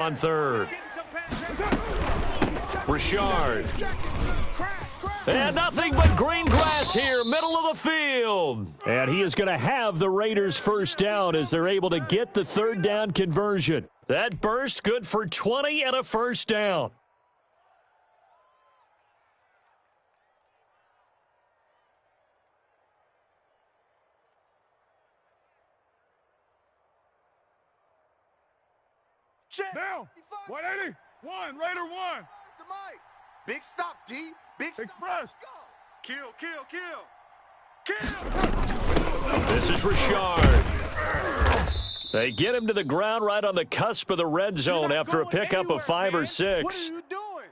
on third. Richard. And nothing but green grass here, middle of the field. And he is going to have the Raiders first down as they're able to get the third down conversion. That burst good for 20 and a first down. Down. 180. Raider 1. Big stop, D. Big stop. Express. Kill. Kill. This is Richard. They get him to the ground right on the cusp of the red zone after a pickup of 5 or 6. What are you doing?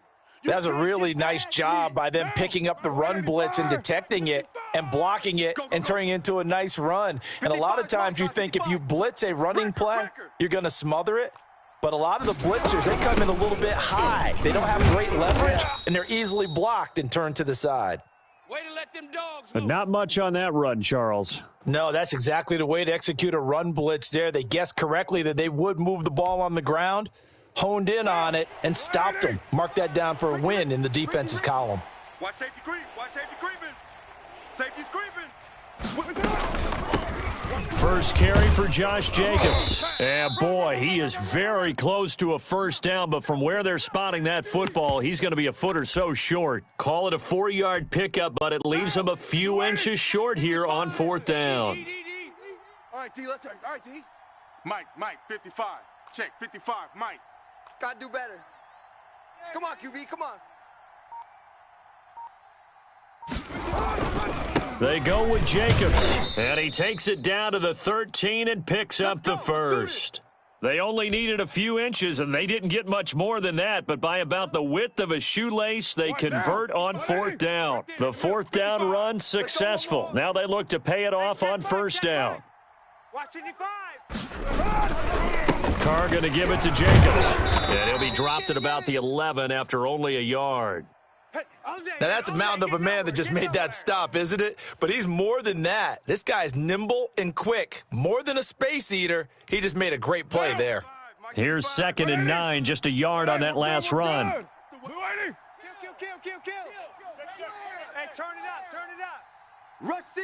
That's a really nice job by them picking up the run blitz and detecting it and blocking it and turning it into a nice run. And a lot of times you think if you blitz a running play, you're going to smother it. But a lot of the blitzers, they come in a little bit high. They don't have great leverage, and they're easily blocked and turned to the side. Way to let them dogs But not much on that run, Charles. No, that's exactly the way to execute a run blitz there. They guessed correctly that they would move the ball on the ground, honed in on it, and stopped them. Mark that down for a win in the defense's column. Watch safety creep. Watch safety creeping. Safety's creeping. First carry for Josh Jacobs. And boy, he is very close to a first down, but from where they're spotting that football, he's going to be a foot or so short. Call it a 4-yard pickup, but it leaves him a few inches short here on fourth down. All right, D, let's start. All right, D. Mike, 55. Check, 55, Mike. Gotta do better. Come on, QB, come on. They go with Jacobs, and he takes it down to the 13 and picks up the first. They only needed a few inches, and they didn't get much more than that, but by about the width of a shoelace, they convert on fourth down. The fourth down run successful. Now they look to pay it off on first down. Watch 55. Carr going to give it to Jacobs, and he'll be dropped at about the 11 after only a yard. Now, that's a mountain of a man that just made that stop, isn't it? But he's more than that. This guy's nimble and quick. More than a space eater. He just made a great play there. Here's 2nd and 9, just a yard on that last run. Kill. Hey, turn it up. Rush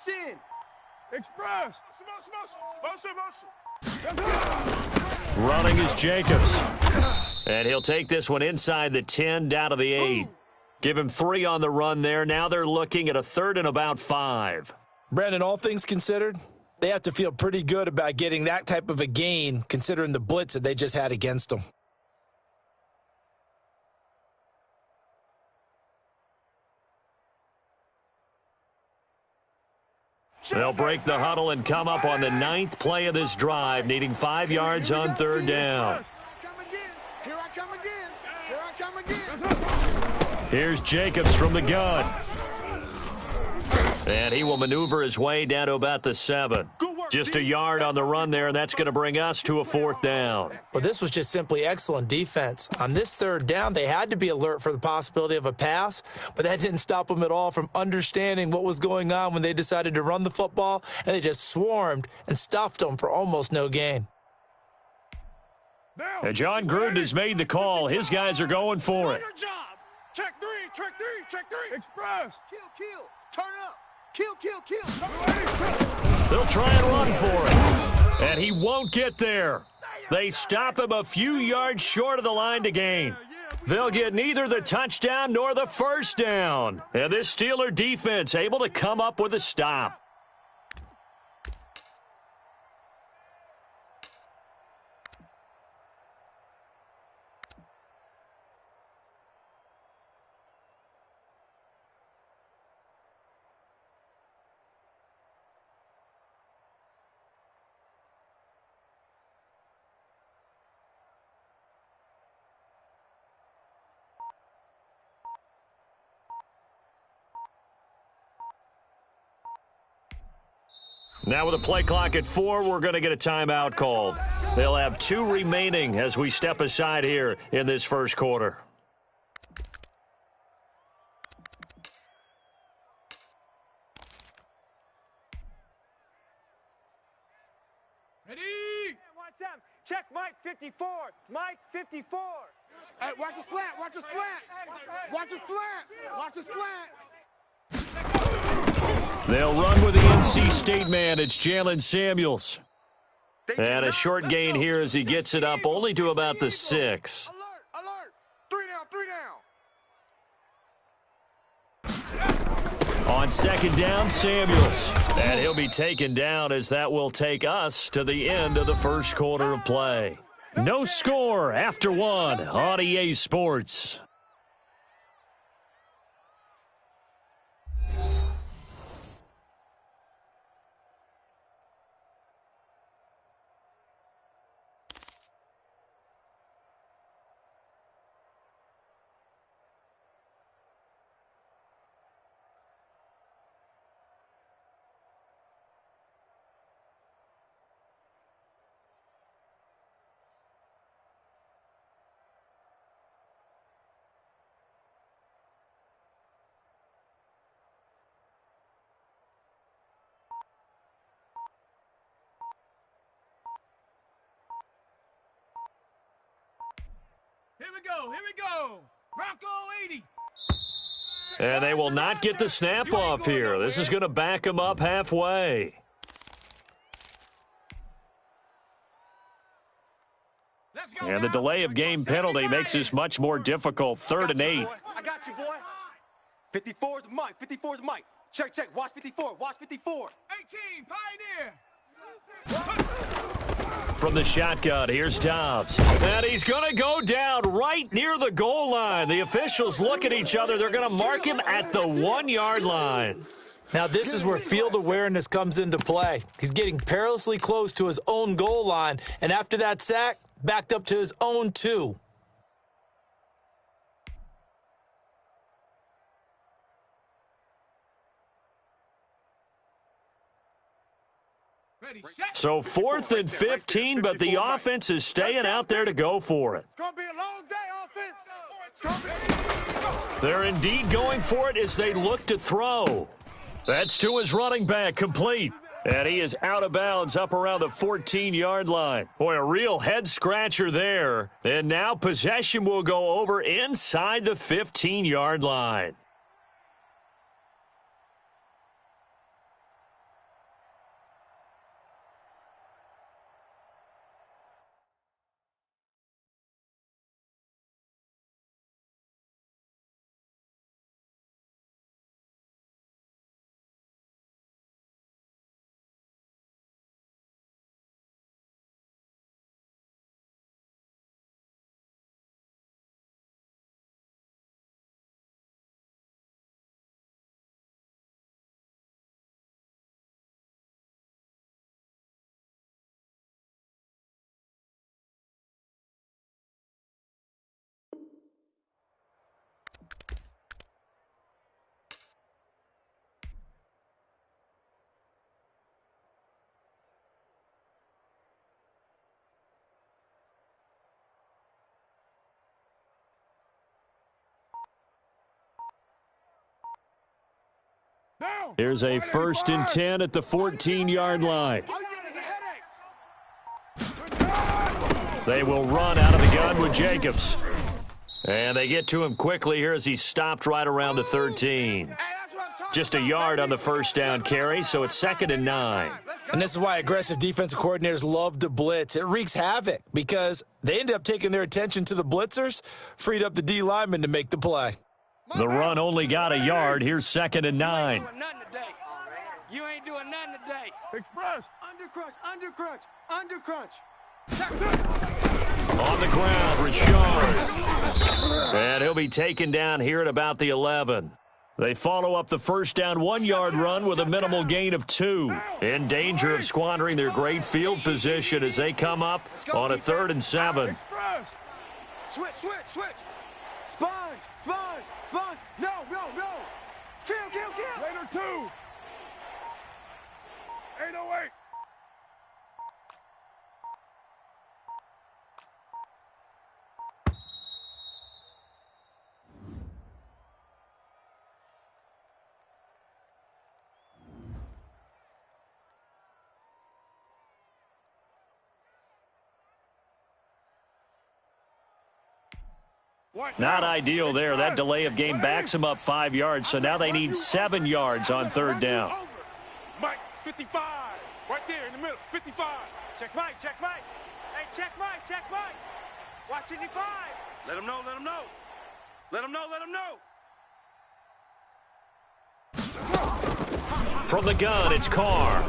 in. Express. Running is Jacobs. And he'll take this one inside the 10, down to the 8. Give him 3 on the run there. Now they're looking at a 3rd and about 5. Brandon, all things considered, they have to feel pretty good about getting that type of a gain considering the blitz that they just had against them. They'll break the huddle and come up on the 9th play of this drive, needing 5 yards on 3rd down. Here I come again. Here's Jacobs from the gun. And he will maneuver his way down to about the 7. Just a yard on the run there, and that's going to bring us to a 4th down. Well, this was just simply excellent defense. On this 3rd down, they had to be alert for the possibility of a pass, but that didn't stop them at all from understanding what was going on when they decided to run the football, and they just swarmed and stuffed them for almost no gain. And John Gruden has made the call. His guys are going for it. Check three. Express. Kill. Turn up. Kill. They'll try and run for it. And he won't get there. They stop him a few yards short of the line to gain. They'll get neither the touchdown nor the first down. And this Steeler defense able to come up with a stop. Now with a play clock at 4, we're going to get a timeout called. They'll have 2 remaining as we step aside here in this first quarter. Ready? Watch out. Check, Mike. 54. Mike, 54. Hey, watch the slant. Watch the slant. Watch the slant. Watch the slant. They'll run with the NC State man. It's Jalen Samuels. And a short gain here as he gets it up only to about the 6. Alert, alert. 3 down, 3 down. On second down, Samuels. And he'll be taken down as that will take us to the end of the first quarter of play. No score after 1 on EA Sports. Here we go. Here we go. Bronco 80. And they will not get the snap off here. This is going to back them up halfway. And the delay of game penalty makes this much more difficult. 3rd and 8. I got you, boy. 54 is Mike. 54 is Mike. Check, check. Watch 54. Watch 54. 18, Pioneer. From the shotgun, here's Dobbs. And he's going to go down right near the goal line. The officials look at each other. They're going to mark him at the 1-yard line. Now, this is where field awareness comes into play. He's getting perilously close to his own goal line, and after that sack, backed up to his own 2. So 4th and 15, but the offense is staying out there to go for it. It's going to be a long day, offense. It's gonna be... They're indeed going for it as they look to throw. That's to his running back, complete. And he is out of bounds up around the 14-yard line. Boy, a real head-scratcher there. And now possession will go over inside the 15-yard line. Here's a 1st and 10 at the 14-yard line. They will run out of the gun with Jacobs. And they get to him quickly here as he stopped right around the 13. Just a yard on the first down carry, so it's 2nd and 9. And this is why aggressive defensive coordinators love to blitz. It wreaks havoc because they end up taking their attention to the blitzers, freed up the D lineman to make the play. The run only got a yard. Here's 2nd and 9. You ain't doing nothing today. Express. Undercrunch, undercrunch, undercrunch. On the ground, Richard. And he'll be taken down here at about the 11. They follow up the first down 1-yard run with a minimal gain of 2. In danger of squandering their great field position as they come up on a 3rd and 7. Express. Switch, switch, switch. Sponge, sponge, sponge. No, no, no. Kill, kill, kill. Raider 2. 808. Not ideal there. That delay of game backs them up 5 yards, so now they need 7 yards on third down. Mike, 55. Right there in the middle, 55. Check Mike, check Mike. Hey, check Mike, check Mike. Watch 55. Let him know, let him know. Let him know, let him know. From the gun, it's Carr.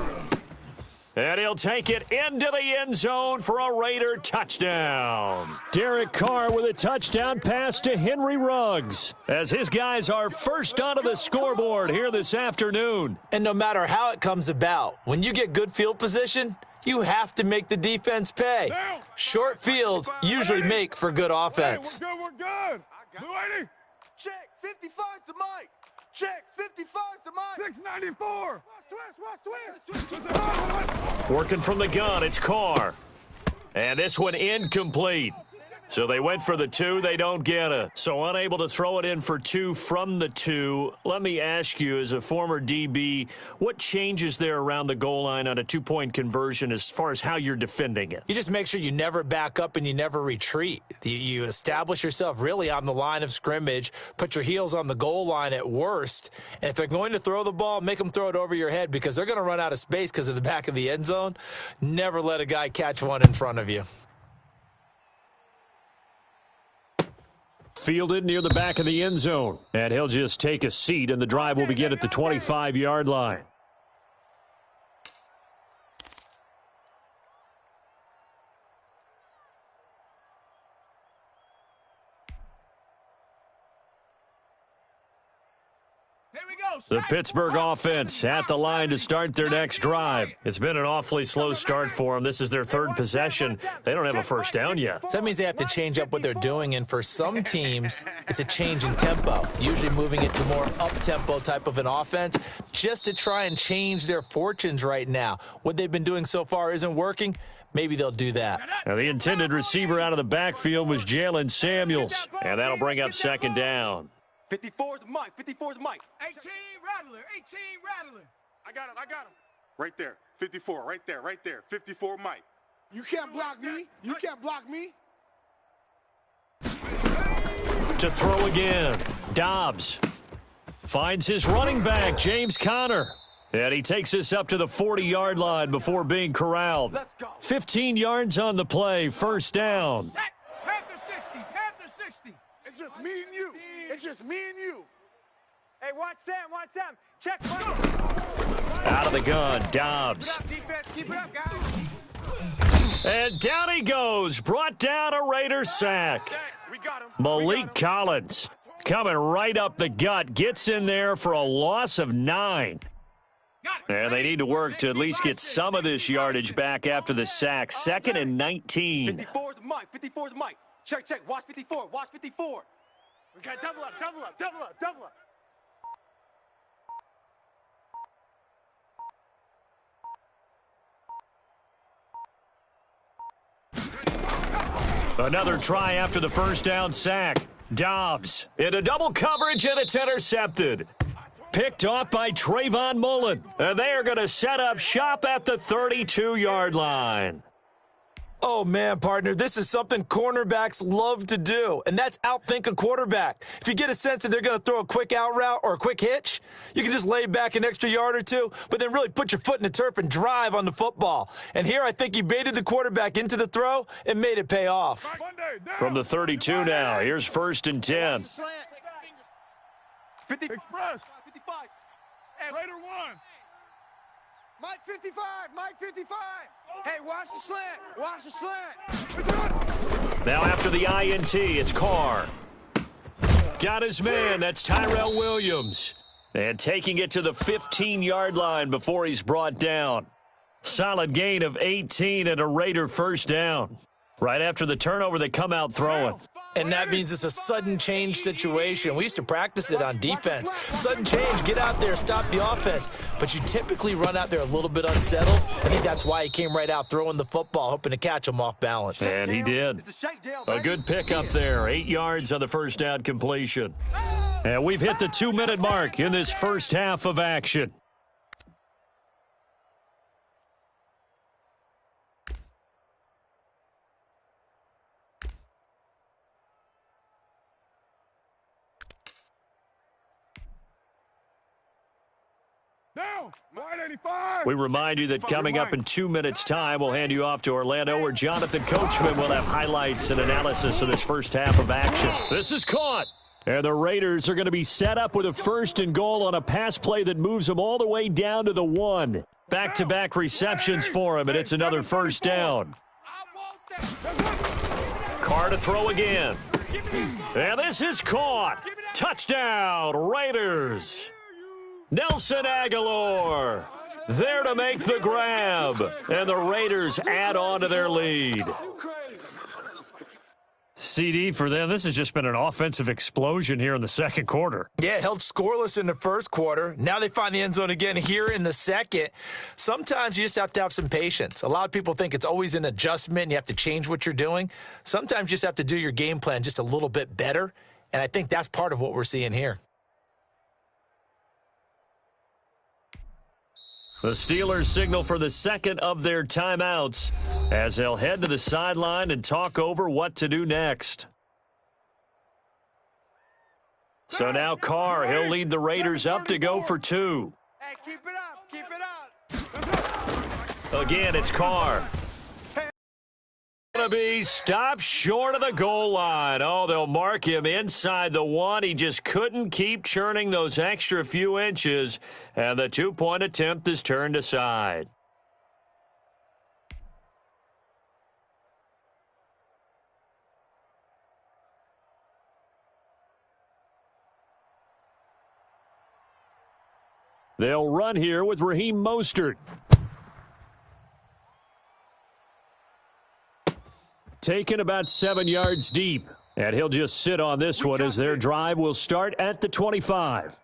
And he'll take it into the end zone for a Raider touchdown. Derek Carr with a touchdown pass to Henry Ruggs, as his guys are first onto the scoreboard here this afternoon. And no matter how it comes about, when you get good field position, you have to make the defense pay. Short fields usually make for good offense. Hey, we're good. Blue 80. Check 55 to Mike. Check 55 to Mike. 694. Watch twist. Working from the gun, it's Carr. And this one incomplete. So they went for the 2, they don't get it. So unable to throw it in for 2 from the 2. Let me ask you, as a former DB, what changes there around the goal line on a 2-point conversion as far as how you're defending it? You just make sure you never back up and you never retreat. You establish yourself really on the line of scrimmage, put your heels on the goal line at worst, and if they're going to throw the ball, make them throw it over your head because they're going to run out of space because of the back of the end zone. Never let a guy catch one in front of you. Fielded near the back of the end zone. And he'll just take a seat, and the drive will begin at the 25-yard line. The Pittsburgh offense at the line to start their next drive. It's been an awfully slow start for them. This is their third possession. They don't have a first down yet. So that means they have to change up what they're doing, and for some teams, it's a change in tempo, usually moving it to more up-tempo type of an offense just to try and change their fortunes right now. What they've been doing so far isn't working. Maybe they'll do that. Now, the intended receiver out of the backfield was Jalen Samuels, and that'll bring up second down. 54 is Mike, 54 is Mike. 18 Rattler, 18 Rattler. I got him. Right there, 54, right there, 54 Mike. You can't block me. You can't block me. To throw again, Dobbs finds his running back, James Conner. And he takes us up to the 40-yard line before being corralled. Let's go. 15 yards on the play, first down. Panther 60, Panther 60. It's just me and you. It's just me and you. Hey, watch Sam, watch Sam. Check Mike. Out of the gun, Dobbs. Keep it up, defense. Keep it up, guys. And down he goes, brought down a Raider sack. We got him. Malik Collins coming right up the gut, gets in there for a loss of 9. And they need to work to at least get some of this yardage back after the sack. 2nd and 19. 54 is Mike, 54 is Mike. Check, watch 54, watch 54. We got double up. Another try after the first down sack. Dobbs into double coverage, and it's intercepted. Picked off by Trayvon Mullen. And they are going to set up shop at the 32-yard line. Oh, man, partner, this is something cornerbacks love to do, and that's outthink a quarterback. If you get a sense that they're going to throw a quick out route or a quick hitch, you can just lay back an extra yard or two, but then really put your foot in the turf and drive on the football. And here I think he baited the quarterback into the throw and made it pay off. From the 32 now, here's 1st and 10. 50. Express. 55. Raider 1. Mike 55. Mike 55. Hey, watch the slant. Watch the slant. Now after the INT, it's Carr. Got his man. That's Tyrell Williams. And taking it to the 15-yard line before he's brought down. Solid gain of 18 and a Raider first down. Right after the turnover, they come out throwing. And that means it's a sudden change situation. We used to practice it on defense. Sudden change, get out there, stop the offense. But you typically run out there a little bit unsettled. I think that's why he came right out throwing the football, hoping to catch him off balance. And he did. A good pickup there. 8 yards on the first down completion. And we've hit the 2-minute mark in this first half of action. Down. 185. We remind you that coming up in 2 minutes' time, we'll hand you off to Orlando, where Jonathan Coachman will have highlights and analysis of this first half of action. This is caught. And the Raiders are going to be set up with a 1st and goal on a pass play that moves them all the way down to the 1. Back-to-back receptions for him, and it's another first down. Carr to throw again. And this is caught. Touchdown, Raiders. Nelson Aguilar there to make the grab. And the Raiders add on to their lead. CD, for them, this has just been an offensive explosion here in the second quarter. Yeah, held scoreless in the first quarter. Now they find the end zone again here in the second. Sometimes you just have to have some patience. A lot of people think it's always an adjustment and you have to change what you're doing. Sometimes you just have to do your game plan just a little bit better, and I think that's part of what we're seeing here. The Steelers signal for the second of their timeouts as they'll head to the sideline and talk over what to do next. So now Carr, he'll lead the Raiders up to go for 2. Hey, keep it up. Keep it up. Again, it's Carr. Going to be stopped short of the goal line. Oh, they'll mark him inside the 1. He just couldn't keep churning those extra few inches, and the 2-point attempt is turned aside. They'll run here with Raheem Mostert. Taken about 7 yards deep. And he'll just sit on this one as their drive will start at the 25.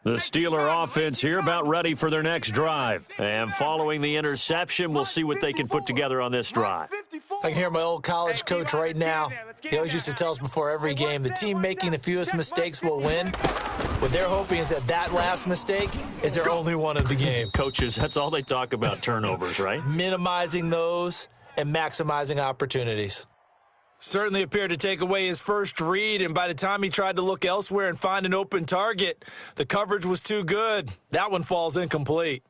The Steeler offense here about ready for their next drive. And following the interception, we'll see what they can put together on this drive. I can hear my old college coach right now. He always used to tell us before every game, the team making the fewest mistakes will win. What they're hoping is that last mistake is their only one of the game. Coaches, that's all they talk about, turnovers, right? Minimizing those and maximizing opportunities. Certainly appeared to take away his first read, and by the time he tried to look elsewhere and find an open target, the coverage was too good. That one falls incomplete.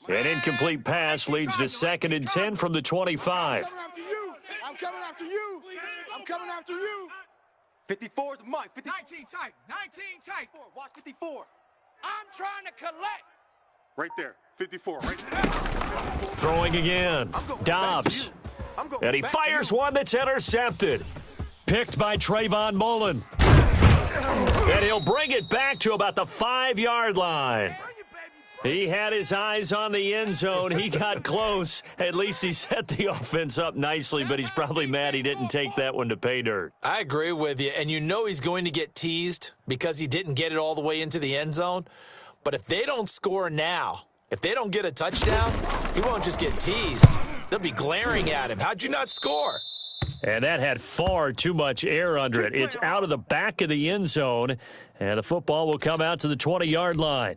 An incomplete pass leads to 2nd and 10 from the 25. I'm coming after you. I'm coming after you. 54 is the mark. 19 tight. 19 tight. Watch 54. I'm trying to collect. Right there. 54, right there. Throwing again. Dobbs. And he fires one that's intercepted. Picked by Trayvon Mullen. And he'll bring it back to about the 5-yard line. He had his eyes on the end zone. He got close. At least he set the offense up nicely, but he's probably mad he didn't take that one to pay dirt. I agree with you, and you know he's going to get teased because he didn't get it all the way into the end zone. But if they don't score now, if they don't get a touchdown, he won't just get teased. They'll be glaring at him. How'd you not score? And that had far too much air under it. It's out of the back of the end zone, and the football will come out to the 20-yard line.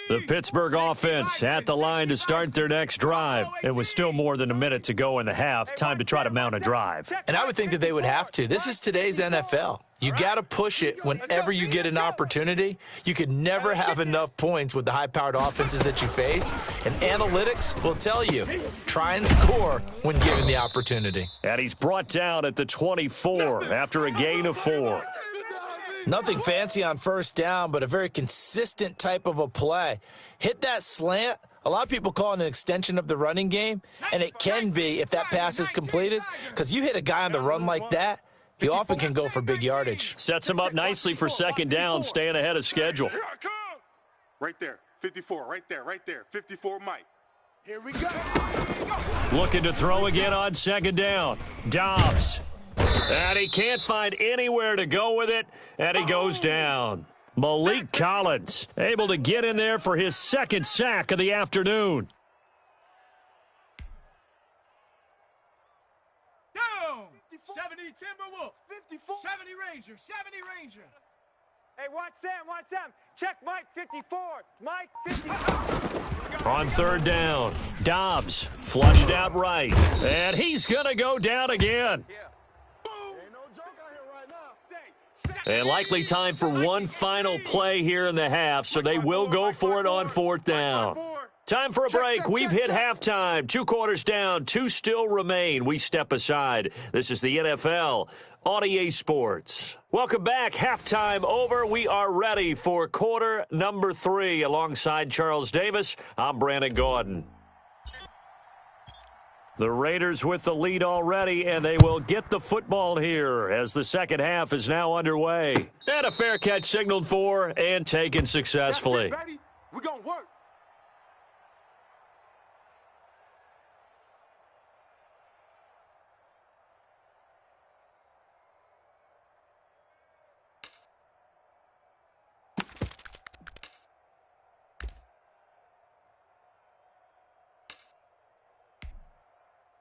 The Pittsburgh offense at the line to start their next drive. It was still more than a minute to go in the half. Time to try to mount a drive. And I would think that they would have to. This is today's NFL. You got to push it whenever you get an opportunity. You can never have enough points with the high-powered offenses that you face. And analytics will tell you, try and score when given the opportunity. And he's brought down at the 24 after a gain of 4. Nothing fancy on first down, but a very consistent type of a play. Hit that slant. A lot of people call it an extension of the running game, and it can be if that pass is completed, because you hit a guy on the run like that, He often can go for big yardage. Sets him up nicely for second down, staying ahead of schedule. Here I come. Right there. 54. Right there. Right there. 54 Mike. Here we go. Looking to throw again on second down. Dobbs. And he can't find anywhere to go with it, and he goes down. Malik Collins able to get in there for his second sack of the afternoon. Down. 70 Timberwolf. 54. 70 Ranger. 70 Ranger. Hey, watch Sam. Check Mike 54. Mike 54. On third down, Dobbs flushed out right, and he's going to go down again. And likely time for one final play here in the half, so they will go for it on fourth down. Time for a break. We've hit halftime. 2 quarters down, 2 still remain. We step aside. This is the NFL on EA Sports. Welcome back. Halftime over. We are ready for quarter number 3. Alongside Charles Davis, I'm Brandon Gordon. The Raiders with the lead already, and they will get the football here as the second half is now underway. And a fair catch signaled for and taken successfully. That's it, baby. We're going to work.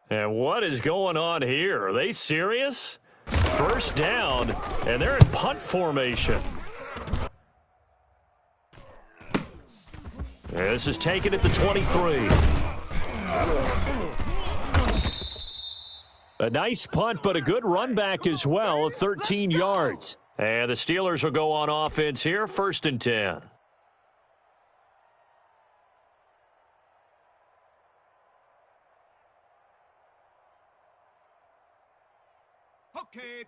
And what is going on here? Are they serious? First down, and they're in punt formation. And this is taken at the 23. A nice punt, but a good run back as well of 13 yards. And the Steelers will go on offense here, 1st and 10.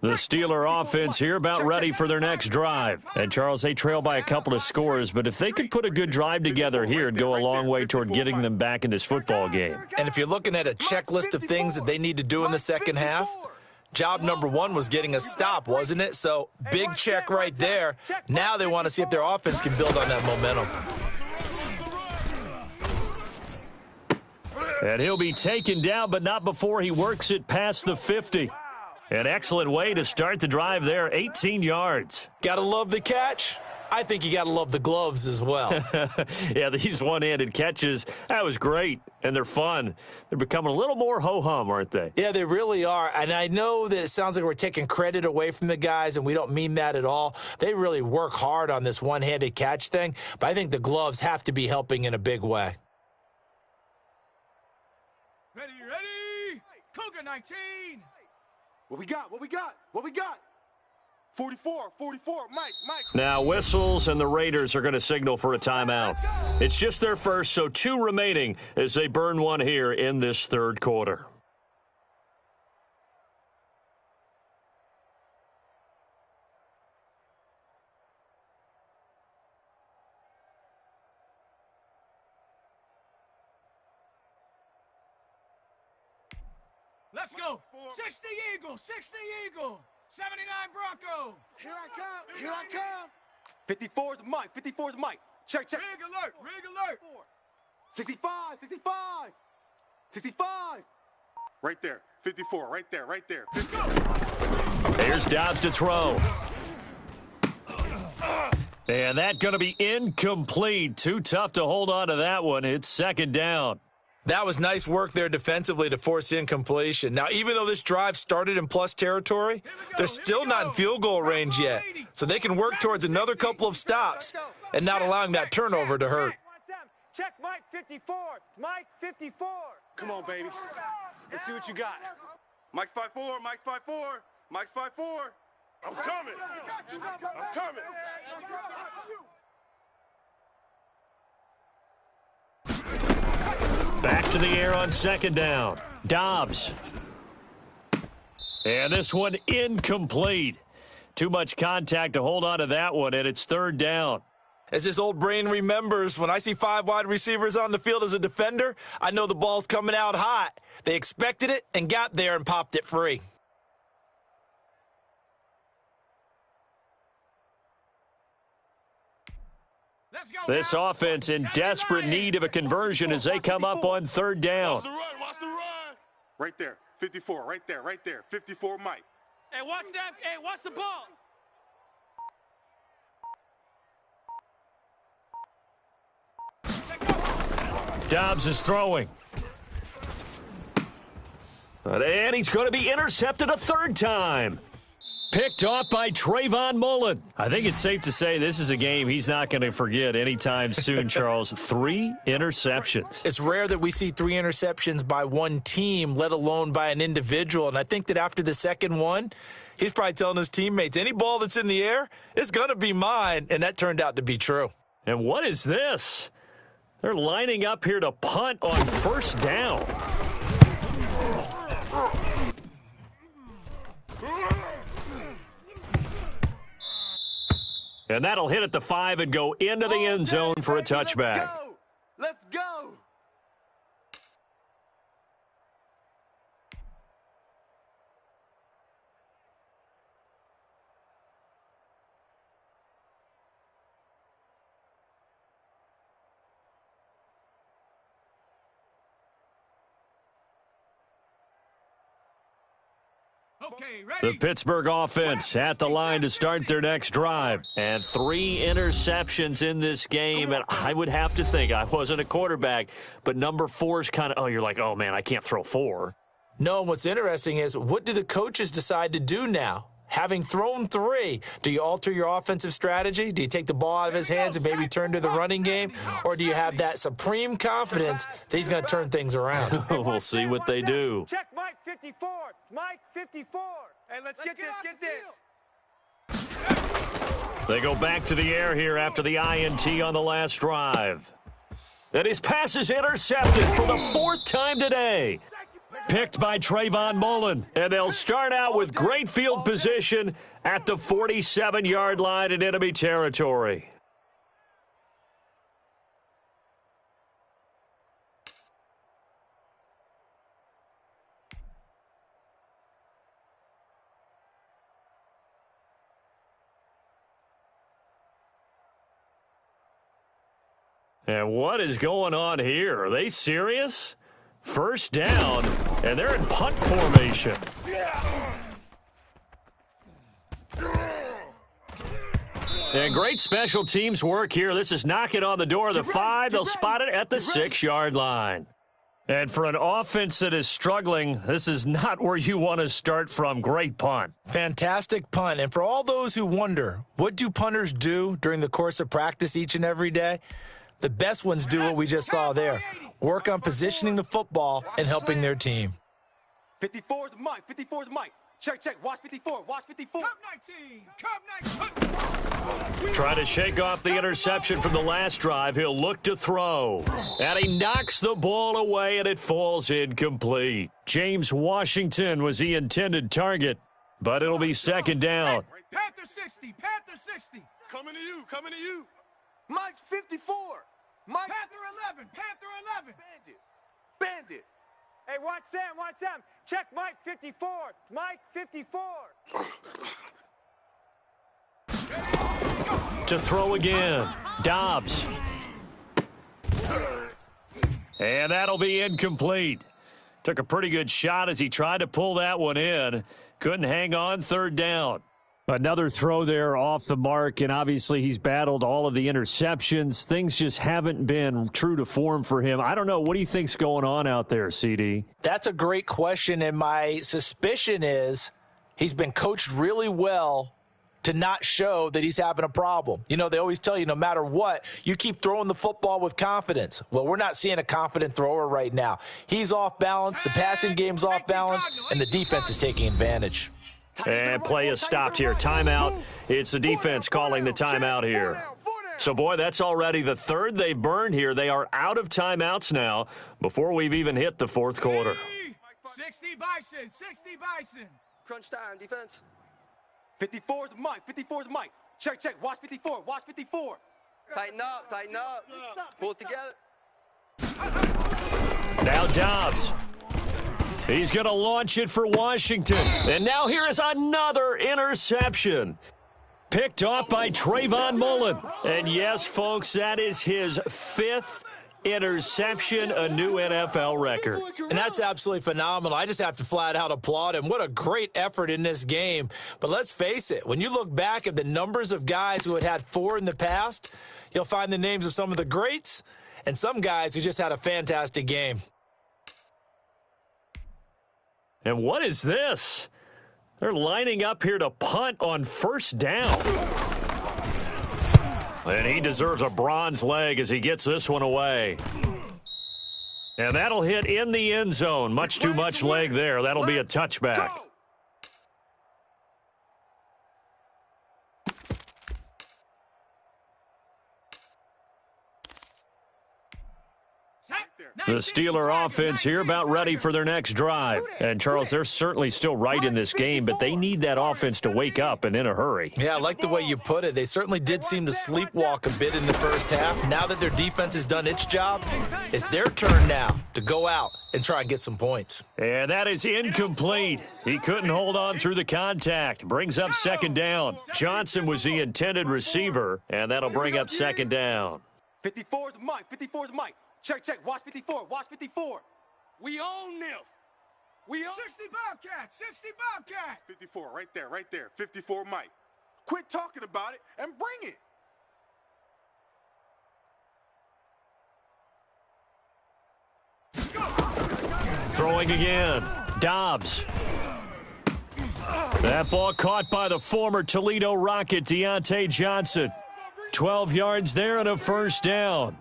The Steeler offense here about ready for their next drive. And, Charles, they trail by a couple of scores, but if they could put a good drive together here, it'd go a long way toward getting them back in this football game. And if you're looking at a checklist of things that they need to do in the second half, job number 1 was getting a stop, wasn't it? So, big check right there. Now they want to see if their offense can build on that momentum. And he'll be taken down, but not before he works it past the 50. An excellent way to start the drive there, 18 yards. Gotta love the catch. I think you gotta love the gloves as well. Yeah, these one-handed catches, that was great, and they're fun. They're becoming a little more ho-hum, aren't they? Yeah, they really are, and I know that it sounds like we're taking credit away from the guys, and we don't mean that at all. They really work hard on this one-handed catch thing, but I think the gloves have to be helping in a big way. Ready. Cougar 19. What we got? 44, Mike. Now whistles, and the Raiders are going to signal for a timeout. It's just their first, so 2 remaining as they burn one here in this third quarter. Let's go. 60 Eagle. 79 Bronco. Here I come. 54 is Mike. Check. Rig alert. 65. Right there. 54. Right there. 50. Here's Dobbs to throw. And that's going to be incomplete. Too tough to hold on to that one. It's second down. That was nice work there defensively to force incompletion. Now, even though this drive started in plus territory, they're still not in field goal range yet. So they can work towards another couple of stops and not allowing that turnover to hurt. Check Mike 54. Mike 54. Come on, baby. Let's see what you got. Mike's 5'4". Mike's 5'4". Mike's 5'4". I'm coming. Back to the air on second down. Dobbs. And this one incomplete. Too much contact to hold on to that one, and it's third down. As this old brain remembers, when I see 5 wide receivers on the field as a defender, I know the ball's coming out hot. They expected it and got there and popped it free. This offense in desperate need of a conversion as they come up on third down. Watch the run, watch the run. Right there, 54, right there, right there. 54, Mike. Hey, watch that. Hey, watch the ball. Dobbs is throwing. And he's going to be intercepted a third time. Picked off by Trayvon Mullen. I think it's safe to say this is a game he's not going to forget anytime soon, Charles. 3 interceptions. It's rare that we see 3 interceptions by one team, let alone by an individual. And I think that after the second one, he's probably telling his teammates, any ball that's in the air, it's going to be mine. And that turned out to be true. And what is this? They're lining up here to punt on first down. And that'll hit at the 5 and go into the end zone for a touchback. Let's go. Okay, ready? The Pittsburgh offense at the line to start their next drive. And 3 interceptions in this game. And I would have to think, I wasn't a quarterback, but number 4 is kind of, you're like, oh, man, I can't throw 4. No, what's interesting is what do the coaches decide to do now? Having thrown 3, do you alter your offensive strategy? Do you take the ball out of his hands and maybe turn to the running game? Or do you have that supreme confidence that he's going to turn things around? We'll see what they do. Check Mike 54. Mike 54. Hey, let's get this. They go back to the air here after the INT on the last drive. And his pass is intercepted for the 4th time today. Picked by Trayvon Mullen. And they'll start out with great field position at the 47-yard line in enemy territory. And what is going on here? Are they serious? First down, and they're in punt formation. And great special teams work here. This is knocking on the door of the 5. They'll spot it at the 6-yard line. And for an offense that is struggling, this is not where you want to start from. Great punt. Fantastic punt. And for all those who wonder, what do punters do during the course of practice each and every day? The best ones do what we just saw there. Work on positioning the football and helping their team. 54 is Mike. 54 is Mike. Check, check. Watch 54. Watch 54. Cup 19. Cup 19. Try to shake off the interception from the last drive. He'll look to throw. And he knocks the ball away, and it falls incomplete. James Washington was the intended target, but it'll be second down. Panther 60. Panther 60. Coming to you, coming to you. Mike's 54. Mike. Panther 11. Panther 11. Bandit. Hey, watch Sam. Watch Sam. Check Mike 54. Mike 54. To throw again. Dobbs. And that'll be incomplete. Took a pretty good shot as he tried to pull that one in. Couldn't hang on, third down. Another throw there off the mark, and obviously he's battled all of the interceptions. Things just haven't been true to form for him. I don't know. What do you think's going on out there, CD? That's a great question, and my suspicion is he's been coached really well to not show that he's having a problem. You know, they always tell you no matter what, you keep throwing the football with confidence. Well, we're not seeing a confident thrower right now. He's off balance, the passing game's off balance, and the defense is taking advantage. And play is stopped here. Timeout. It's the defense calling the timeout here. So, boy, that's already the 3rd they've burned here. They are out of timeouts now before we've even hit the 4th quarter. 60 Bison. 60 Bison. Crunch time, defense. 54 is Mike. 54 is Mike. Check, check. Watch 54. Watch 54. Tighten up. Tighten up. Pull it together. Now Dobbs. He's going to launch it for Washington. And now here is another interception. Picked off by Trayvon Mullen. And yes, folks, that is his 5th interception, a new NFL record. And that's absolutely phenomenal. I just have to flat out applaud him. What a great effort in this game. But let's face it, when you look back at the numbers of guys who had 4 in the past, you'll find the names of some of the greats and some guys who just had a fantastic game. And what is this? They're lining up here to punt on first down. And he deserves a bronze leg as he gets this one away. And that'll hit in the end zone. Much too much leg there. That'll be a touchback. The Steeler offense here about ready for their next drive. And, Charles, they're certainly still right in this game, but they need that offense to wake up and in a hurry. Yeah, I like the way you put it. They certainly did seem to sleepwalk a bit in the first half. Now that their defense has done its job, it's their turn now to go out and try and get some points. And that is incomplete. He couldn't hold on through the contact. Brings up second down. Johnson was the intended receiver, and that'll bring up second down. 54 is mine. 54 is mine. Check, check. Watch 54. Watch 54. We own them. We own 60 Bobcats. 60 Bobcats. 54, right there, right there. 54 Mike. Quit talking about it and bring it. Throwing again. Dobbs. That ball caught by the former Toledo Rocket, Deontay Johnson. 12 yards there and a first down.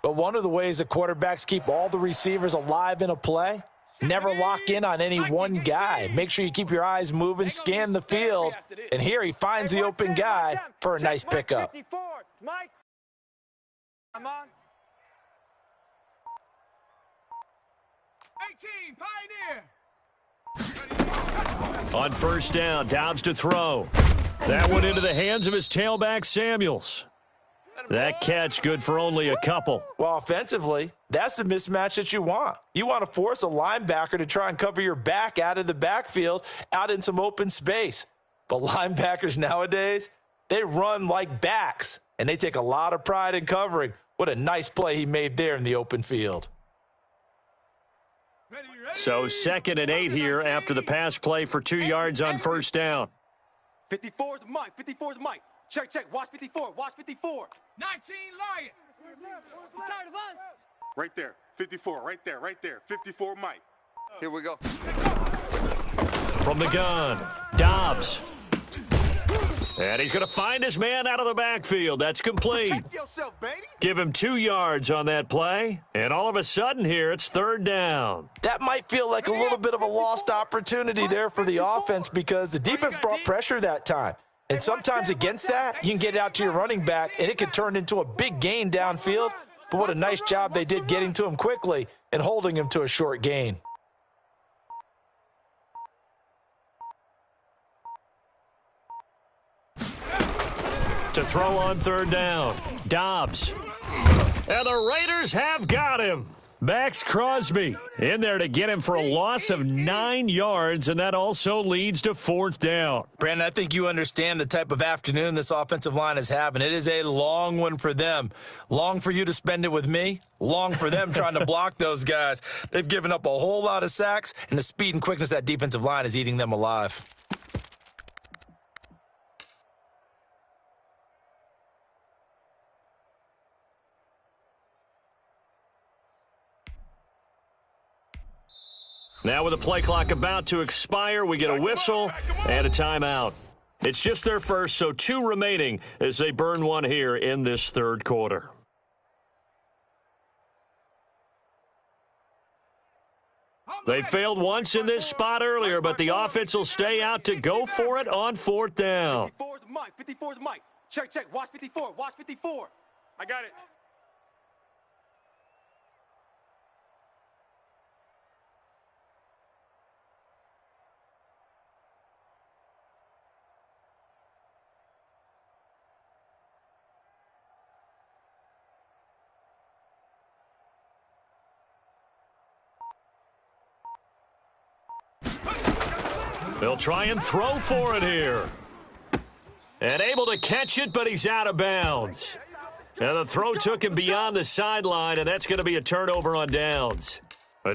But one of the ways that quarterbacks keep all the receivers alive in a play, never lock in on any one guy. Make sure you keep your eyes moving, scan the field, and here he finds the open guy for a nice pickup. Mike. Come on. 18, Pioneer. On first down, Dobbs to throw. That one into the hands of his tailback, Samuels. That catch good for only a couple. Well, offensively, that's the mismatch that you want. You want to force a linebacker to try and cover your back out of the backfield, out in some open space. But linebackers nowadays, they run like backs, and they take a lot of pride in covering. What a nice play he made there in the open field. So 2nd and 8 here after the pass play for 2 yards on first down. 54 is mine. 54 is mine. Check, check. Watch 54. Watch 54. 19, Lion. He's tired of us. Right there. 54, right there, right there. 54 Mike. Here we go. From the gun, Dobbs. And he's going to find his man out of the backfield. That's complete. Protect yourself, baby. Give him 2 yards on that play. And all of a sudden here, it's third down. That might feel like a little bit of a lost opportunity there for the offense because the defense brought pressure that time. And sometimes against that, you can get out to your running back, and it can turn into a big gain downfield. But what a nice job they did getting to him quickly and holding him to a short gain. To throw on third down, Dobbs. And the Raiders have got him. Max Crosby in there to get him for a loss of 9 yards, and that also leads to fourth down. Brandon, I think you understand the type of afternoon this offensive line is having. It is a long one for them. Long for you to spend it with me. Long for them trying to block those guys. They've given up a whole lot of sacks, and the speed and quickness of that defensive line is eating them alive. Now with the play clock about to expire, we get a whistle and a timeout. It's just their first, so 2 remaining as they burn one here in this third quarter. They failed once in this spot earlier, but the offense will stay out to go for it on fourth down. 54 is mine. 54 is mine. Check, check. Watch 54. Watch 54. I got it. They'll try and throw for it here. And able to catch it, but he's out of bounds. And the throw took him beyond the sideline, and that's going to be a turnover on downs.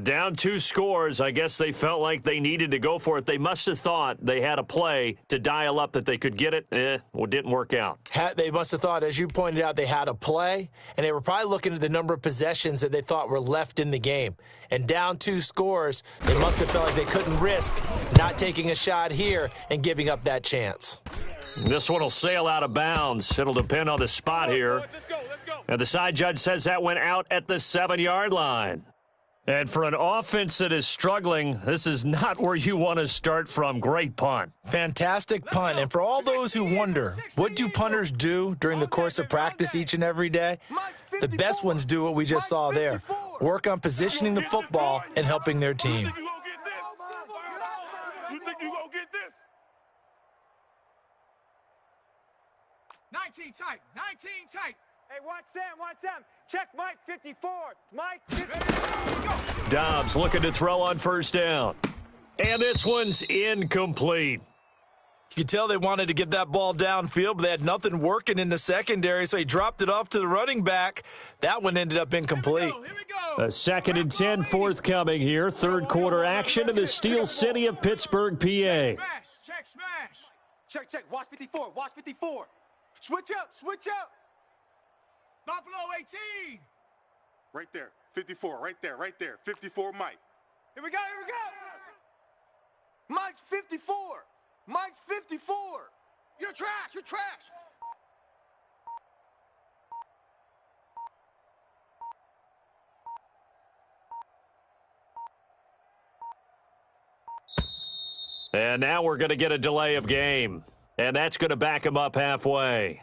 Down 2 scores, I guess they felt like they needed to go for it. They must have thought they had a play to dial up that they could get it. Well, it didn't work out. They must have thought, as you pointed out, they had a play, and they were probably looking at the number of possessions that they thought were left in the game. And down 2 scores, they must have felt like they couldn't risk not taking a shot here and giving up that chance. This one will sail out of bounds. It'll depend on the spot here. Let's go. And the side judge says that went out at the 7-yard line. And for an offense that is struggling, this is not where you want to start from. Great punt. Fantastic punt. And for all those who wonder, what do punters do during the course of practice each and every day? The best ones do what we just saw there. Work on positioning the football and helping their team. You think you gonna get this? 19 tight. Hey, watch Sam. Check Mike 54. Mike 54. Dobbs looking to throw on first down. And this one's incomplete. You could tell they wanted to get that ball downfield, but they had nothing working in the secondary, so he dropped it off to the running back. That one ended up incomplete. Here we go. A 2nd and 10 forthcoming here. Third quarter action in the Steel City of Pittsburgh, PA. Smash. Check. Watch 54. Switch up. Buffalo 18. Right there. 54, right there. 54, Mike. Here we go. Mike's 54. You're trash. And now we're going to get a delay of game. And that's going to back him up halfway.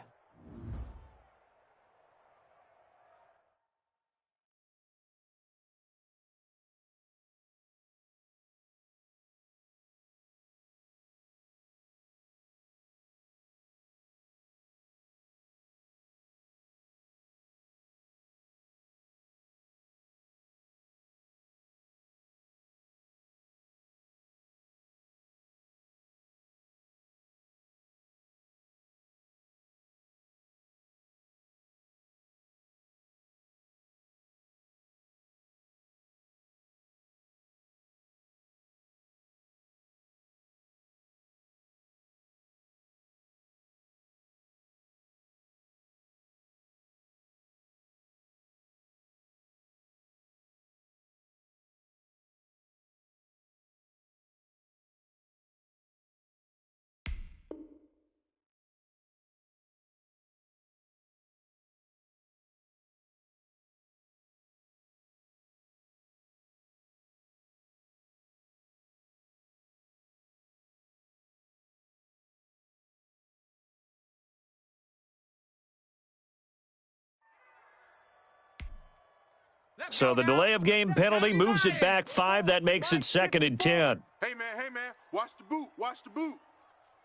So the delay of game penalty moves it back 5. That makes it 2nd and 10. Hey, man. Watch the boot.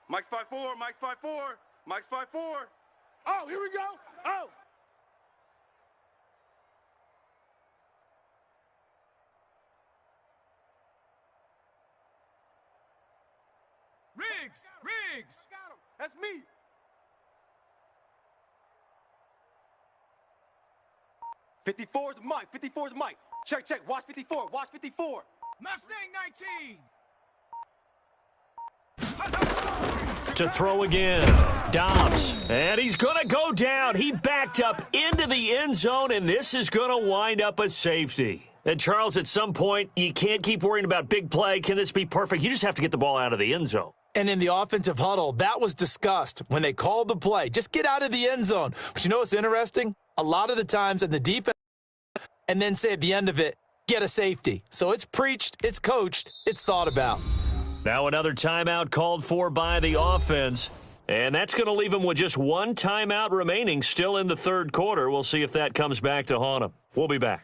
Mike's 5'4". Oh, here we go. Oh. Riggs. Got him. That's me. '54's Mike. Check. Watch 54. Mustang 19. To throw again. Dobbs. And he's going to go down. He backed up into the end zone, and this is going to wind up a safety. And, Charles, at some point, you can't keep worrying about big play. Can this be perfect? You just have to get the ball out of the end zone. And in the offensive huddle, that was discussed when they called the play. Just get out of the end zone. But you know what's interesting? A lot of the times in the defense, and then say at the end of it, get a safety. So it's preached, it's coached, it's thought about. Now another timeout called for by the offense. And that's going to leave them with just one timeout remaining still in the third quarter. We'll see if that comes back to haunt them. We'll be back.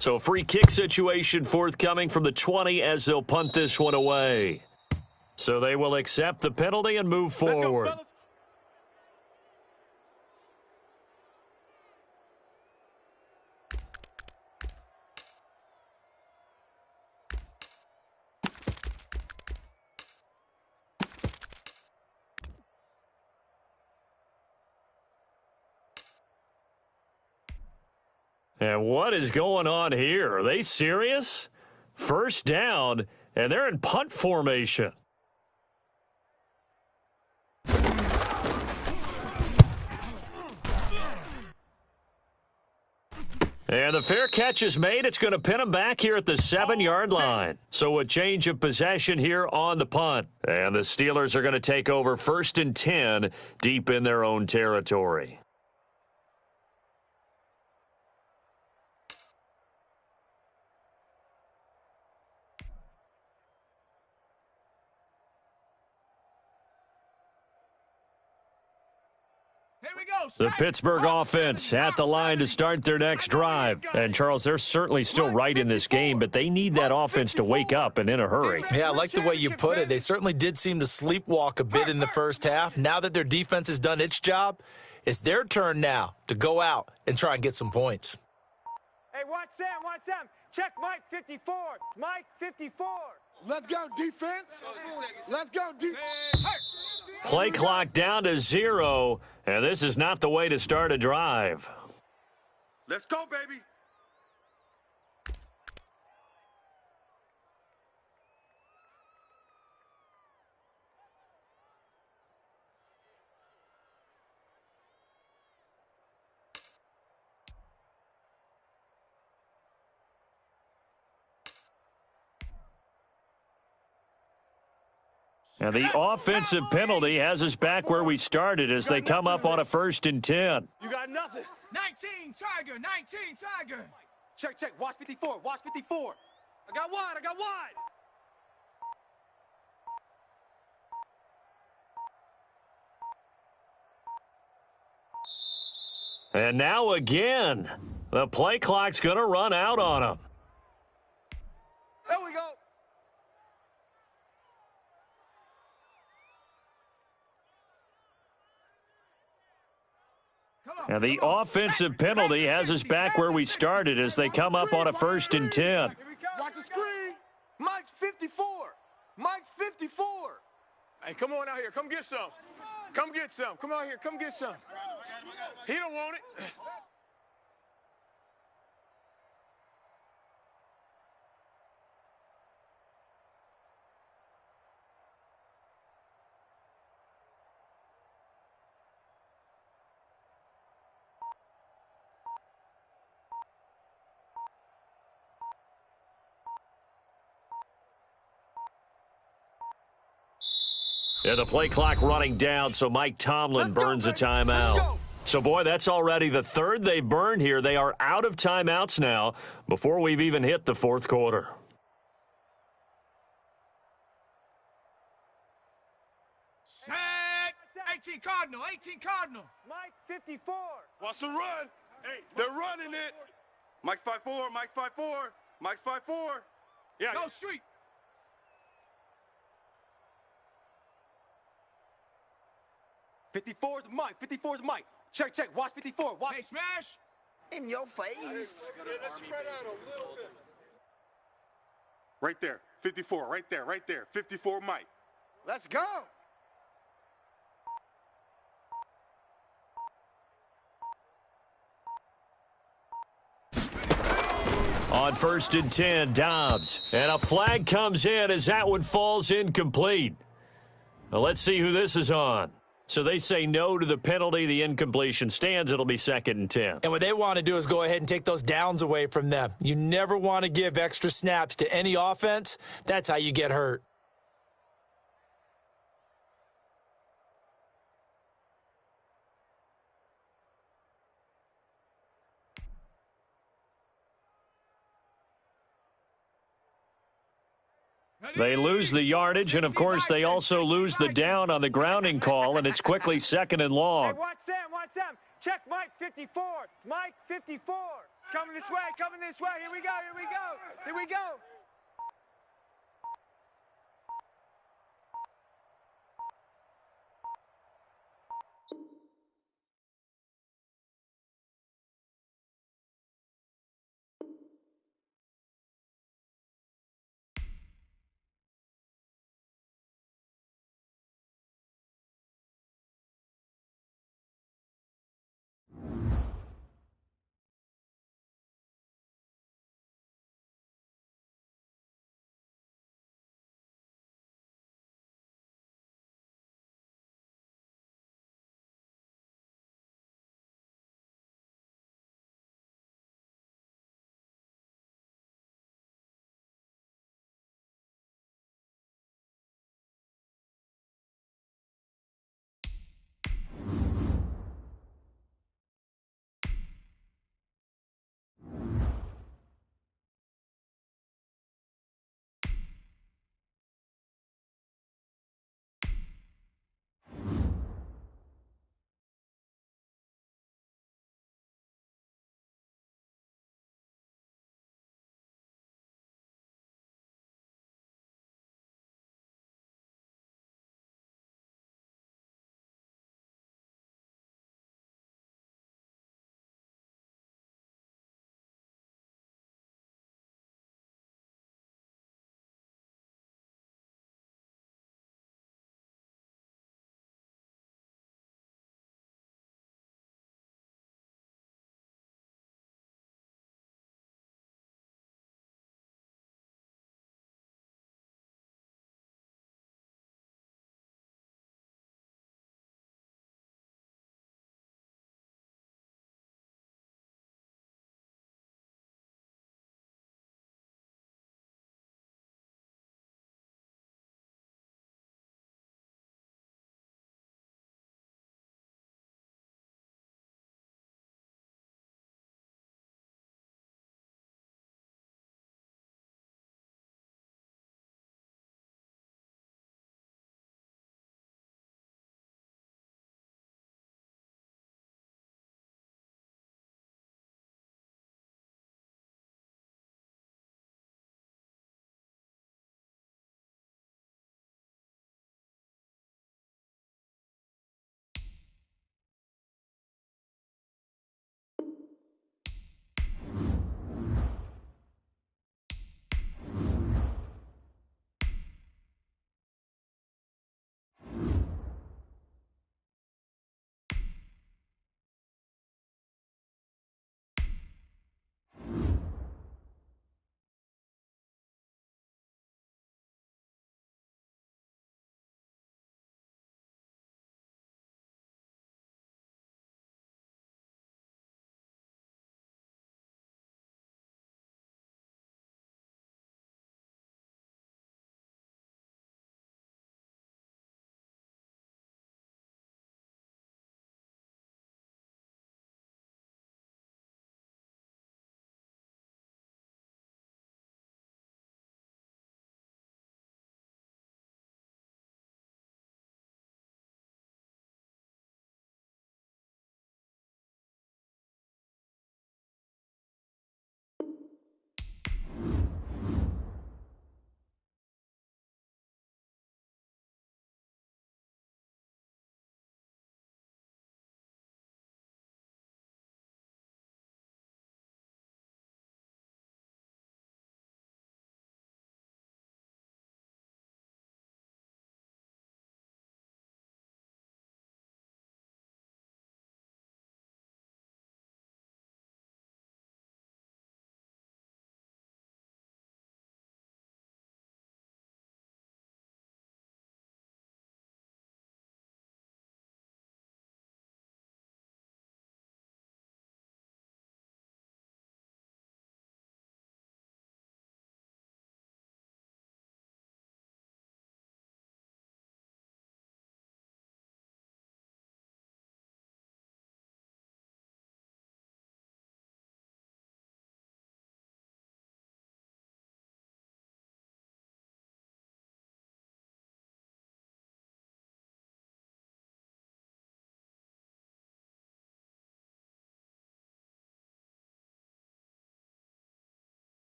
So a free kick situation forthcoming from the 20 as they'll punt this one away. So they will accept the penalty and move forward. Let's go, fellas. And what is going on here? Are they serious? First down, and they're in punt formation. And the fair catch is made. It's going to pin them back here at the 7-yard line. So a change of possession here on the punt. And the Steelers are going to take over 1st and 10 deep in their own territory. Here we go. The Pittsburgh offense at the line to start their next drive. And, Charles, they're certainly still right in this game, but they need that offense to wake up and in a hurry. Yeah, I like the way you put it. They certainly did seem to sleepwalk a bit in the first half. Now that their defense has done its job, it's their turn now to go out and try and get some points. Hey, watch Sam, watch Sam. Check Mike 54. Mike 54. Let's go, defense. Let's go, defense. Play clock down to 0, and this is not the way to start a drive. Let's go, baby. And the offensive penalty has us back where we started as they come up on a 1st and 10. You got nothing. 19, Tiger. 19, Tiger. Check, check. Watch 54. Watch 54. I got wide. I got wide. And now again, the play clock's going to run out on them. There we go. And the offensive penalty has us back where we started as they come up on a 1st and 10. Watch the screen. Mike's 54. Mike's 54. Hey, come on out here. Come get some. Come get some. Come out here. Come get some. He don't want it. And the play clock running down, so Mike Tomlin burns a timeout. So, boy, that's already the 3rd they've burned here. They are out of timeouts now before we've even hit the 4th quarter. Set. 18 Cardinal. 18 Cardinal. Mike 54. Watch the run. Hey, they're running it. Mike's 5-4. Mike's 5-4. Mike's 5-4. Yeah. Go street. '54's Mike. 54's Mike. Check, check. Watch 54. Watch. Hey, smash. In your face. Right there. 54. Right there. Right there. 54 Mike. Let's go. On 1st and 10, Dobbs. And a flag comes in as that one falls incomplete. Well, let's see who this is on. So they say no to the penalty. The incompletion stands. It'll be 2nd and 10. And what they want to do is go ahead and take those downs away from them. You never want to give extra snaps to any offense. That's how you get hurt. They lose the yardage, and, of course, they also lose the down on the grounding call, and it's quickly 2nd and long. Hey, watch Sam. Watch Sam. Check Mike 54. Mike 54. coming this way, coming this way. Here we go, here we go, here we go.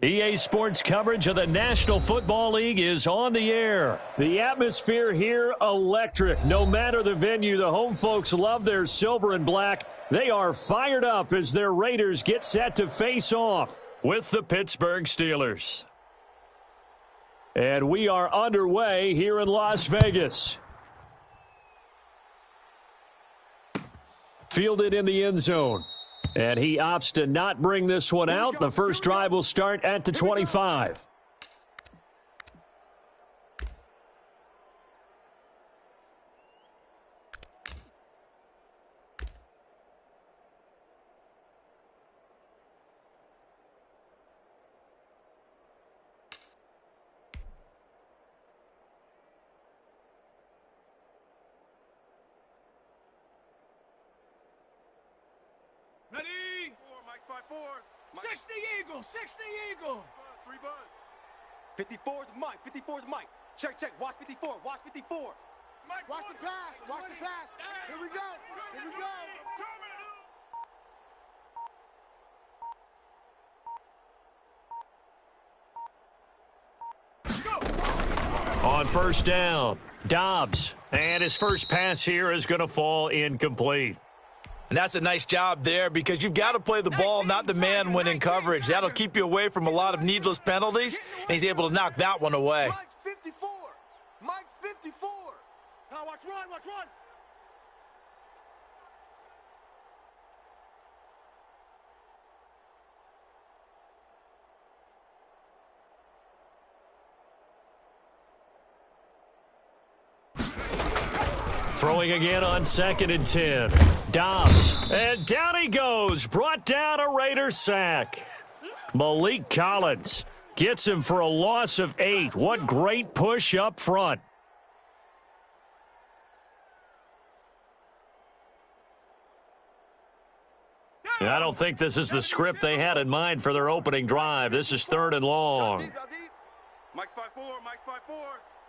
EA Sports coverage of the National Football League is on the air. The atmosphere here, electric. No matter the venue, the home folks love their silver and black. They are fired up as their Raiders get set to face off with the Pittsburgh Steelers. And we are underway here in Las Vegas. Fielded in the end zone. And he opts to not bring this one out. The first drive will start at the 25. Ready? 60 Eagle, 60 Eagle. 3 buzz. 54 is Mike, 54 is Mike. Check, check, watch 54, watch 54. Watch the pass, watch the pass. Here we go, here we go. On first down, Dobbs. And his first pass here is going to fall incomplete. And that's a nice job there because you've got to play the ball, not the man when in coverage. That'll keep you away from a lot of needless penalties, and he's able to knock that one away. Mike's 54. Mike's 54. Now watch run, watch run. Throwing again on 2nd and 10. Dobbs. And down he goes. Brought down a Raider sack. Malik Collins gets him for a loss of 8. What great push up front. I don't think this is the script they had in mind for their opening drive. This is 3rd and long. Mike's 5-4, Mike's 5-4,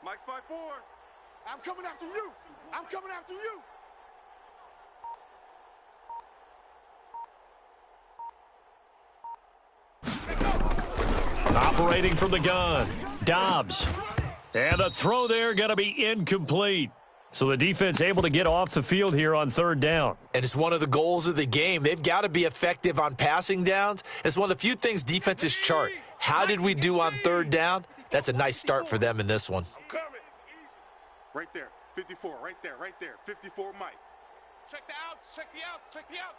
Mike's 5-4. I'm coming after you. I'm coming after you. Operating from the gun. Dobbs. And the throw there going to be incomplete. So the defense able to get off the field here on 3rd down. And it's one of the goals of the game. They've got to be effective on passing downs. It's one of the few things defenses chart. How did we do on 3rd down? That's a nice start for them in this one. Right there, 54, right there, 54 Mike. Check the outs, check the outs, check the outs.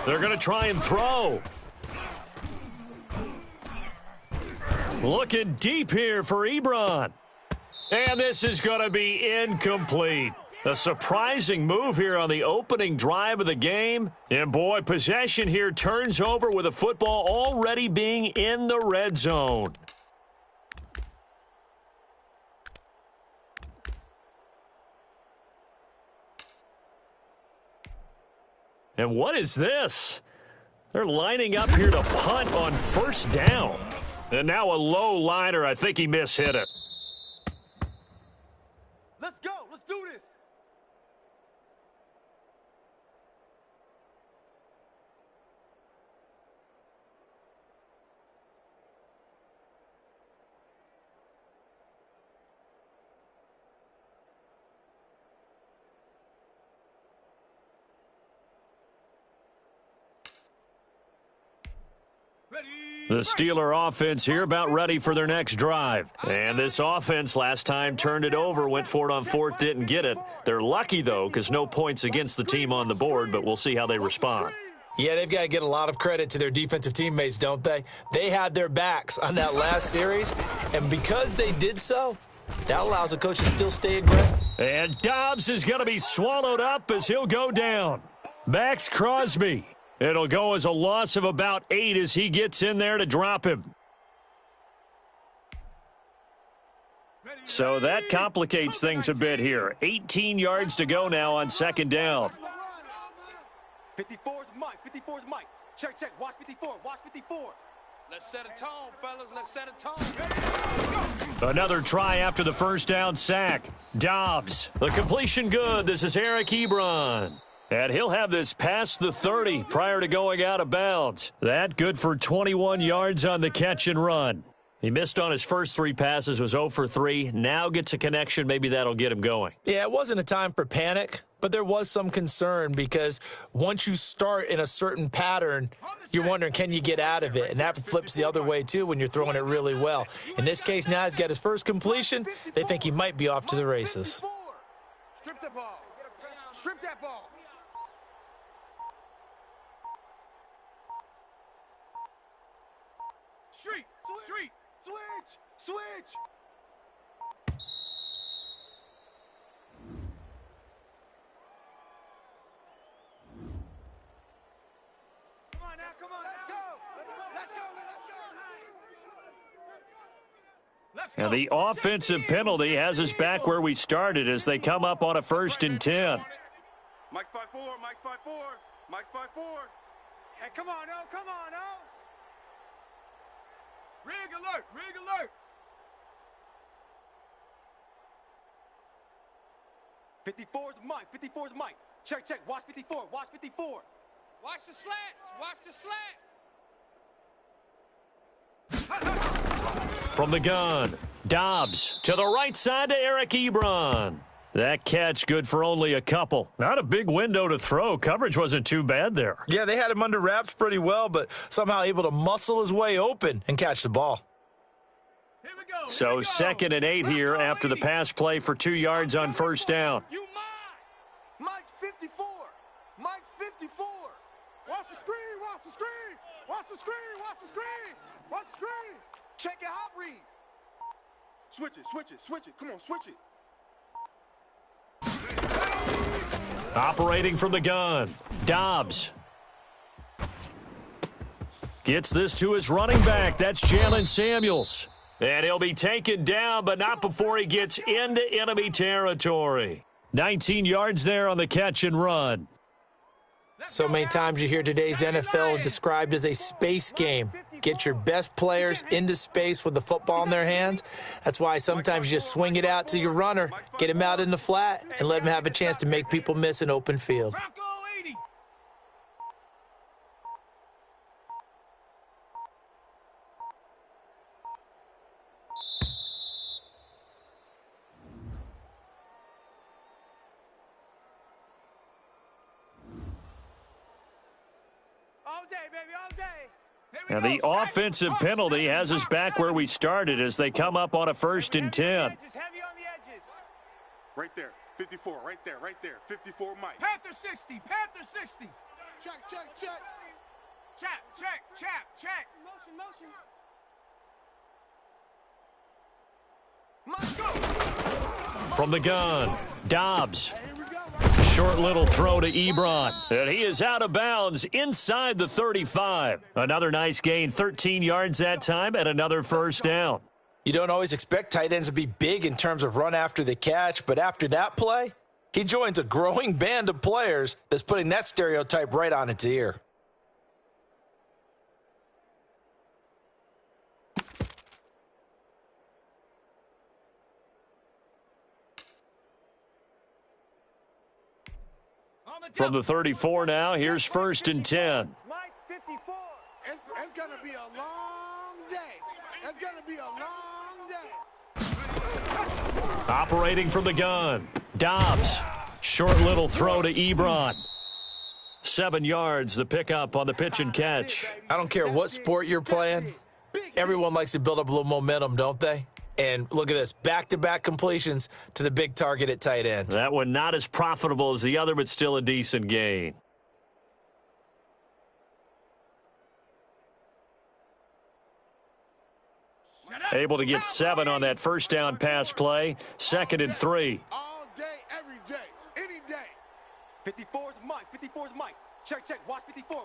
They're going to try and throw. Looking deep here for Ebron. And this is going to be incomplete. A surprising move here on the opening drive of the game. And boy, possession here turns over with a football already being in the red zone. And what is this? They're lining up here to punt on 1st down. And now a low liner. I think he mishit it. Let's go, let's do this. The Steeler offense here about ready for their next drive. And this offense last time turned it over, went for it on 4th, didn't get it. They're lucky, though, because no points against the team on the board, but we'll see how they respond. Yeah, they've got to get a lot of credit to their defensive teammates, don't they? They had their backs on that last series, and because they did so, that allows the coach to still stay aggressive. And Dobbs is going to be swallowed up as he'll go down. Max Crosby. It'll go as a loss of about 8 as he gets in there to drop him. So that complicates things a bit here. 18 yards to go now on 2nd down. 54 is Mike, 54 is Mike. Check, check, watch 54, watch 54. Let's set a tone, fellas. Let's set a tone. Another try after the 1st down sack. Dobbs. The completion good. This is Eric Ebron. And he'll have this past the 30 prior to going out of bounds. That good for 21 yards on the catch and run. He missed on his first 3 passes, was 0 for 3. Now gets a connection. Maybe that'll get him going. Yeah, it wasn't a time for panic, but there was some concern because once you start in a certain pattern, you're wondering, can you get out of it? And that flips the other way, too, when you're throwing it really well. In this case, now he's got his first completion. They think he might be off to the races. Strip the ball. Strip that ball. Street. Switch. Come on, let's go. And the offensive penalty has us back where we started as they come up on a 1st and 10. Mike's 5-4, Mike's 5-4, Mike's 5-4. Hey, come on, oh. Rig alert. 54's Mike. Check. Watch 54. Watch the slats. From the gun, Dobbs to the right side to Eric Ebron. That catch good for only a couple. Not a big window to throw. Coverage wasn't too bad there. Yeah, they had him under wraps pretty well, but somehow able to muscle his way open and catch the ball. So 2nd and 8 here after the pass play for 2 yards on 1st down. Mike's 54. Watch the screen. Check your hot read. Switch it. Come on, switch it. Operating from the gun, Dobbs. Gets this to his running back. That's Jalen Samuels. And he'll be taken down, but not before he gets into enemy territory. 19 yards there on the catch and run. So many times you hear today's NFL described as a space game. Get your best players into space with the football in their hands. That's why sometimes you just swing it out to your runner, get him out in the flat, and let him have a chance to make people miss an open field. And the offensive penalty has us back where we started as they come up on a 1st and 10. Right there, 54, right there. 54, Mike. Panther 60. Check. Motion. From the gun, Dobbs. Short little throw to Ebron. And he is out of bounds inside the 35. Another nice gain, 13 yards that time, and another 1st down. You don't always expect tight ends to be big in terms of run after the catch, but after that play, he joins a growing band of players that's putting that stereotype right on its ear. From the 34 now, here's 1st and 10. Mike 54. It's going to be a long day. Operating from the gun, Dobbs. Short little throw to Ebron. 7 yards, the pickup on the pitch and catch. I don't care what sport you're playing. Everyone likes to build up a little momentum, don't they? And look at this, back-to-back completions to the big target at tight end. That one not as profitable as the other, but still a decent gain. Able to get 7 on that 1st down pass play. 2nd and 3. All day, every day, any day. 54's Mike. Check. Watch 54.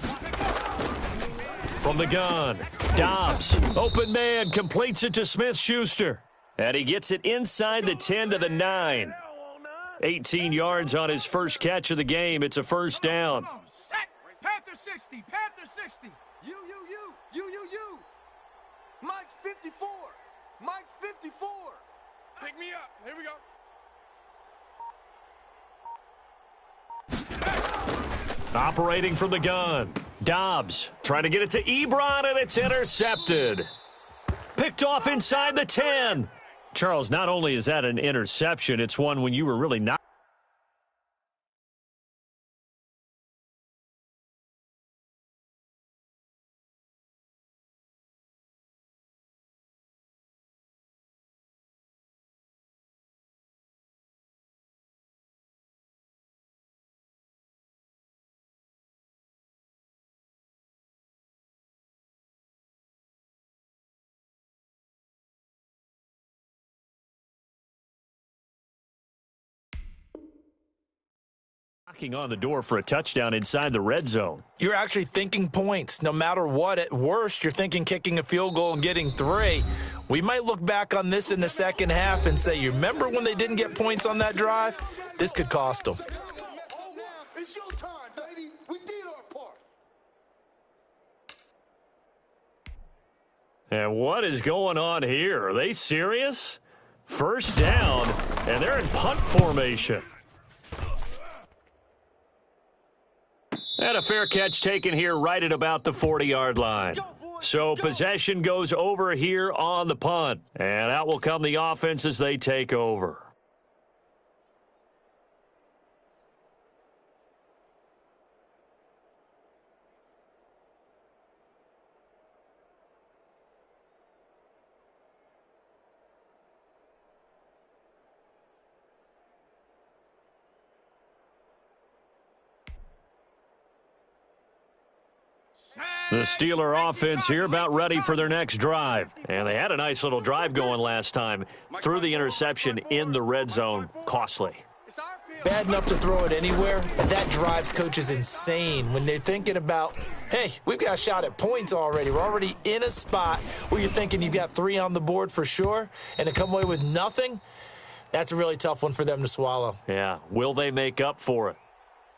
From the gun, Dobbs. Open man, completes it to Smith-Schuster. And he gets it inside the 10 to the 9. 18 yards on his first catch of the game. It's a 1st down. Panther 60. You. Mike's 54. Pick me up. Here we go. Operating from the gun. Dobbs trying to get it to Ebron, and it's intercepted. Picked off inside the 10. Charles, not only is that an interception, it's one when you were really not. Knocking on the door for a touchdown inside the red zone. You're actually thinking points. No matter what, at worst, you're thinking kicking a field goal and getting 3. We might look back on this in the second half and say, you remember when they didn't get points on that drive? This could cost them. It's your time, baby. We did our part. And what is going on here? Are they serious? First down, and they're in punt formation. And a fair catch taken here right at about the 40-yard line. So possession goes over here on the punt. And out will come the offense as they take over. The Steeler offense here about ready for their next drive. And they had a nice little drive going last time. Threw the interception in the red zone. Costly. Bad enough to throw it anywhere, but that drives coaches insane when they're thinking about, hey, we've got a shot at points already. We're already in a spot where you're thinking you've got 3 on the board for sure, and to come away with nothing, that's a really tough one for them to swallow. Yeah, will they make up for it?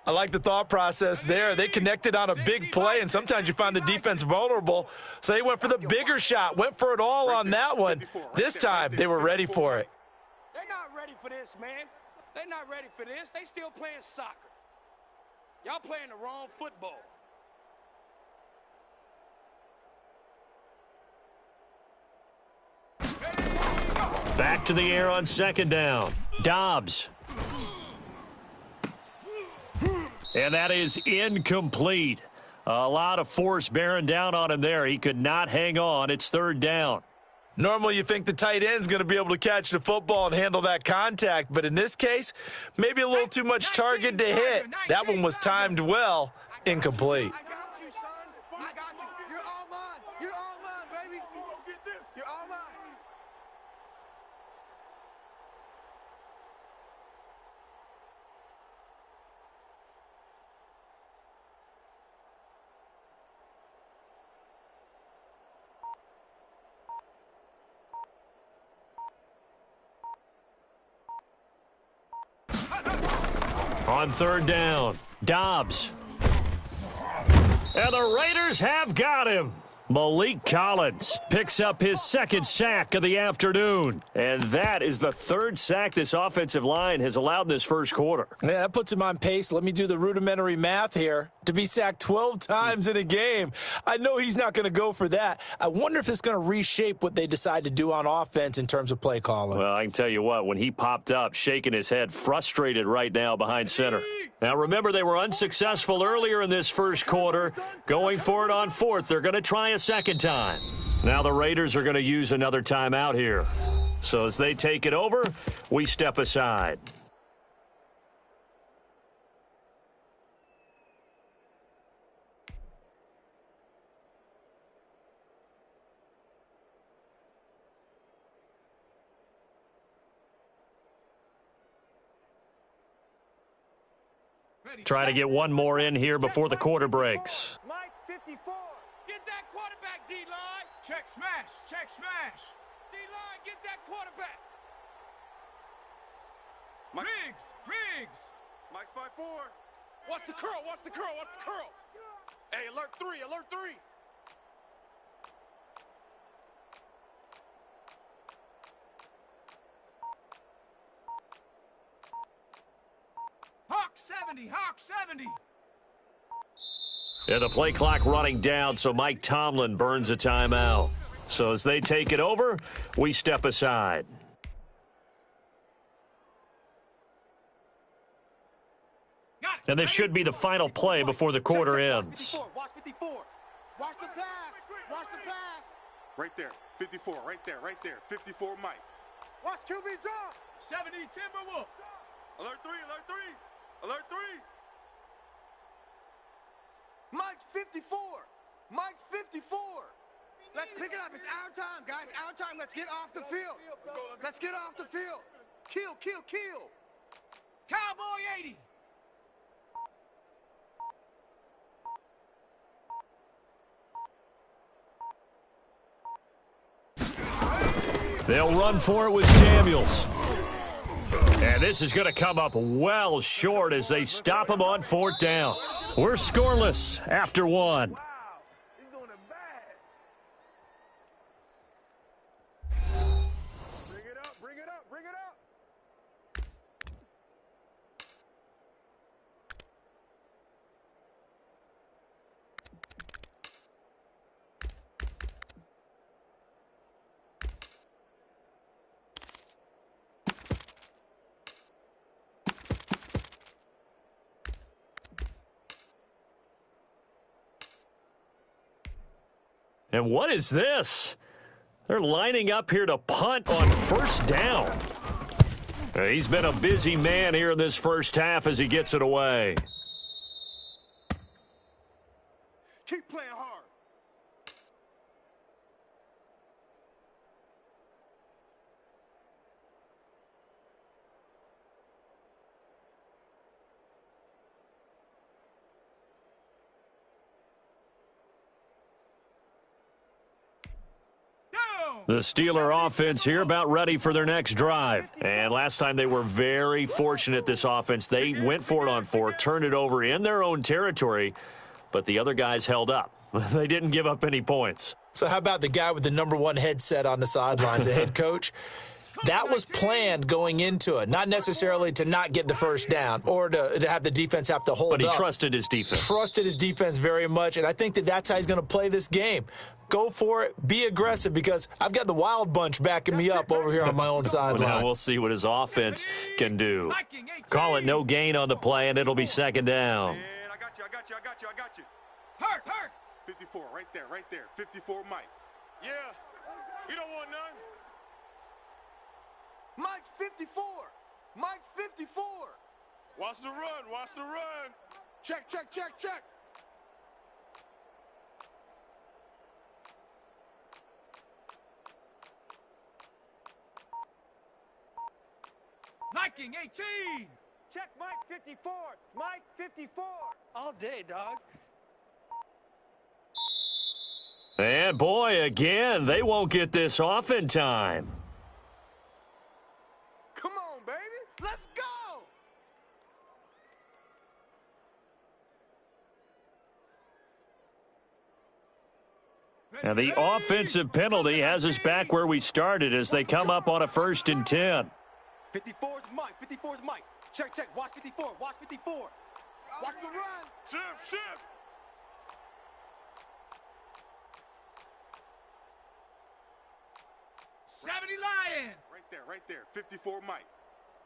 I like the thought process there. They connected on a big play, and sometimes you find the defense vulnerable. So they went for the bigger shot, went for it all on that one. This time, they were ready for it. They're not ready for this, man. They're not ready for this. They still playing soccer. Y'all playing the wrong football. Back to the air on second down. Dobbs. And that is incomplete. A lot of force bearing down on him there. He could not hang on. It's third down. Normally you think the tight end's going to be able to catch the football and handle that contact, but in this case, maybe a little too much target to hit. That one was timed well, incomplete. I got you, son. I got you. You're all mine. You're all mine, baby. You're all mine. On third down, Dobbs. And the Raiders have got him. Malik Collins picks up his second sack of the afternoon. And that is the third sack this offensive line has allowed this first quarter. Yeah, that puts him on pace. Let me do the rudimentary math here. To be sacked 12 times in a game, I know he's not going to go for that. I wonder if it's going to reshape what they decide to do on offense in terms of play calling. Well, I can tell you what, when he popped up, shaking his head, frustrated right now behind center. Now, remember, they were unsuccessful earlier in this first quarter. Going for it on fourth, they're going to try a second time. Now the Raiders are going to use another timeout here. So as they take it over, we step aside. Try to get one more in here before the quarter breaks. Mike, 54. Get that quarterback, D-line. Check smash. Check smash. D-line, get that quarterback. Riggs. Mike's 5-4. Watch the curl. Watch the curl. Watch the curl. Hey, alert 3. Alert 3. Hawk 70. Hawk 70. And the play clock running down, so Mike Tomlin burns a timeout. So as they take it over, we step aside. And this should be the final play before the quarter ends. Watch 54. Watch the pass. Watch the pass. Right there. 54. Right there. Right there. 54 Mike. Watch QB drop. 70 Timberwolf. Alert 3. Alert 3. Alert 3. Mike's 54. Mike's 54. Let's pick it up. It's our time, guys. Our time. Let's get off the field. Let's get off the field. Kill, kill, kill. Cowboy 80. They'll run for it with Samuels. And this is going to come up well short as they stop him on 4th down. We're scoreless after 1. Bring it up, bring it up, bring it up. And what is this? They're lining up here to punt on 1st down. He's been a busy man here in this first half as he gets it away. Keep playing hard. The Steeler offense here about ready for their next drive. And last time they were very fortunate, this offense. They went for it on 4, turned it over in their own territory, but the other guys held up. They didn't give up any points. So how about the guy with the #1 headset on the sidelines, the head coach? That was planned going into it, not necessarily to not get the 1st down or to have the defense have to hold up. But he trusted his defense. Trusted his defense very much, and I think that's how he's going to play this game. Go for it. Be aggressive because I've got the wild bunch backing me up over here on my own sideline. Now we'll see what his offense can do. Call it no gain on the play, and it'll be 2nd down. Man, I got you, I got you, I got you, I got you. Hurt, hurt. 54, right there, right there. 54 Mike. Yeah, you don't want none. Mike's 54. Mike's 54. Watch the run, watch the run. Check, check, check, check. Viking 18. Check Mike 54. Mike 54. All day, dog. And boy, again, they won't get this off in time. Come on, baby. Let's go. Now the offensive penalty has us back where we started as they come up on a 1st and 10. 54 is Mike. 54 is Mike. Check, check. Watch 54. Watch 54. Watch the run. Shift, shift. Right there. 54 Mike.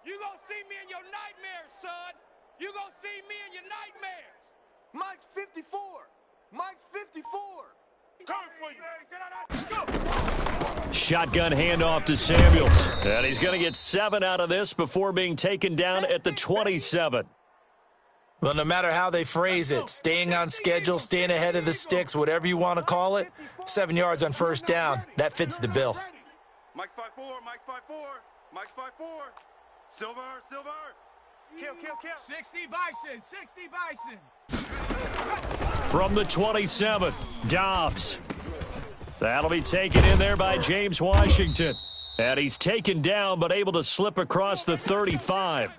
You gonna see me in your nightmares, son. You gonna see me in your nightmares. Mike's 54. Mike's 54. Coming for you. Go. Shotgun handoff to Samuels. And he's going to get 7 out of this before being taken down at the 27. Well, no matter how they phrase it, staying on schedule, staying ahead of the sticks, whatever you want to call it, 7 yards on 1st down, that fits the bill. Mike's 5-4, Mike's 5-4, Mike's 5-4. Silver, silver. Kill, kill, kill. 60 Bison, 60 Bison. From the 27, Dobbs. That'll be taken in there by James Washington. And he's taken down but able to slip across the 35.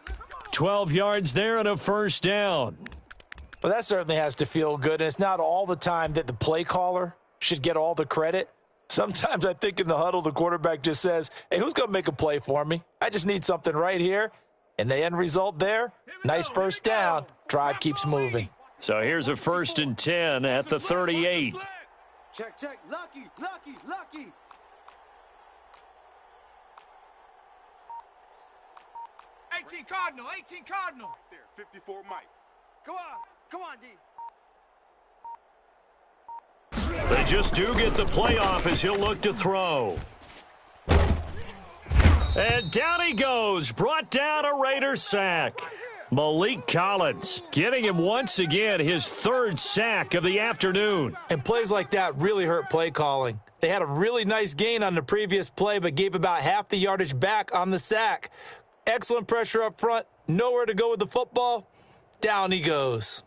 12 yards there and a 1st down. Well, that certainly has to feel good. And it's not all the time that the play caller should get all the credit. Sometimes I think in the huddle, the quarterback just says, hey, who's going to make a play for me? I just need something right here. And the end result there, nice 1st down. Drive keeps moving. So here's a 1st and 10 at the 38. Check, check. Lucky, lucky, lucky. Cardinal, 18 Cardinal. There, 54 Mike. Come on, D. They just do get the playoff as he'll look to throw. And down he goes, brought down a Raider sack. Malik Collins getting him once again his 3rd sack of the afternoon. And plays like that really hurt play calling. They had a really nice gain on the previous play, but gave about half the yardage back on the sack. Excellent pressure up front, nowhere to go with the football. Down he goes.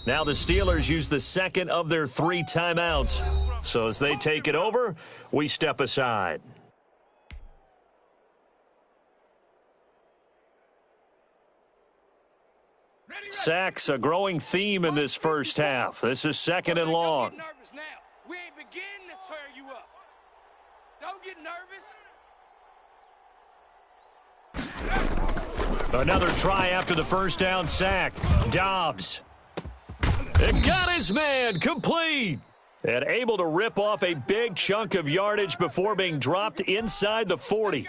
Now the Steelers use the 2nd of their 3 timeouts. So as they take it over, we step aside. Sacks a growing theme in this first half. This is 2nd and long. Don't get nervous now. We ain't beginning to tear you up. Don't get nervous. Another try after the 1st down sack. Dobbs. It got his man complete. And able to rip off a big chunk of yardage before being dropped inside the 40.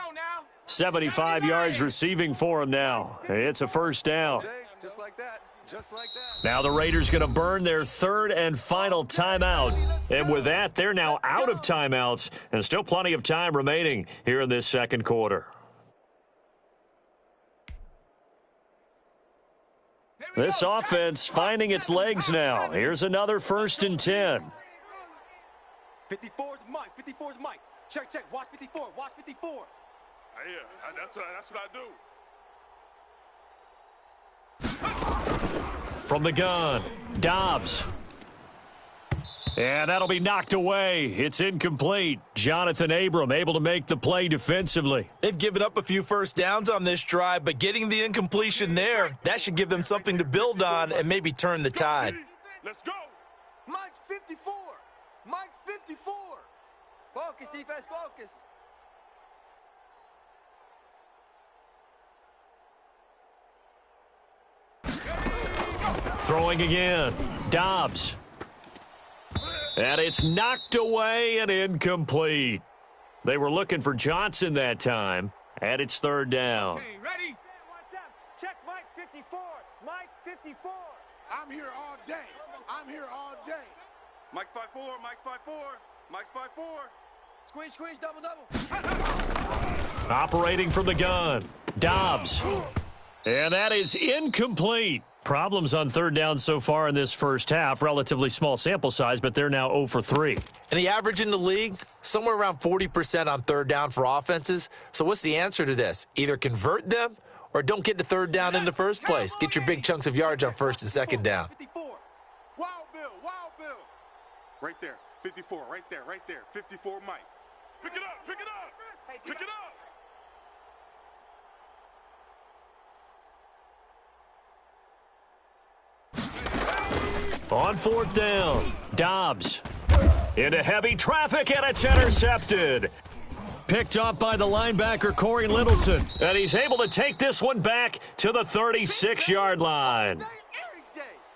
75 yards receiving for him now. It's a 1st down. Just like that. Just like that. Now the Raiders going to burn their 3rd and final timeout. And with that, they're now out of timeouts. And still plenty of time remaining here in this 2nd quarter. This offense finding its legs now. Here's another 1st and 10. 54's Mike. 54's Mike. Check, check. Watch 54. Watch 54. Yeah, that's what I do. From the gun, Dobbs. And that'll be knocked away. It's incomplete. Jonathan Abram able to make the play defensively. They've given up a few 1st downs on this drive, but getting the incompletion there, that should give them something to build on and maybe turn the tide. Let's go. Mike 54. Mike 54. Focus, defense, focus. Throwing again, Dobbs. And it's knocked away and incomplete. They were looking for Johnson that time, and it's 3rd down. Okay, ready? What's up? Check Mike 54. Mike 54. I'm here all day. I'm here all day. Mike's 5-4. Mike's 5-4. Mike's 5-4. Squeeze, squeeze, double, double. Operating from the gun, Dobbs. And that is incomplete. Problems on 3rd down so far in this first half. Relatively small sample size, but they're now 0 for 3. And the average in the league, somewhere around 40% on 3rd down for offenses. So what's the answer to this? Either convert them or don't get to 3rd down in the first place. Get your big chunks of yards on 1st and 2nd down. 54. Wild Bill. Wild Bill. Right there. 54. Right there. Right there. 54 Mike. Pick it up. Pick it up. Pick it up. On 4th down, Dobbs into heavy traffic, and it's intercepted. Picked up by the linebacker, Corey Littleton. And he's able to take this one back to the 36-yard line.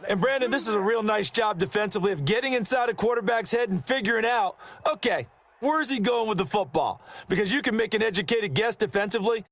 And, Brandon, this is a real nice job defensively of getting inside a quarterback's head and figuring out, okay, where's he going with the football? Because you can make an educated guess defensively,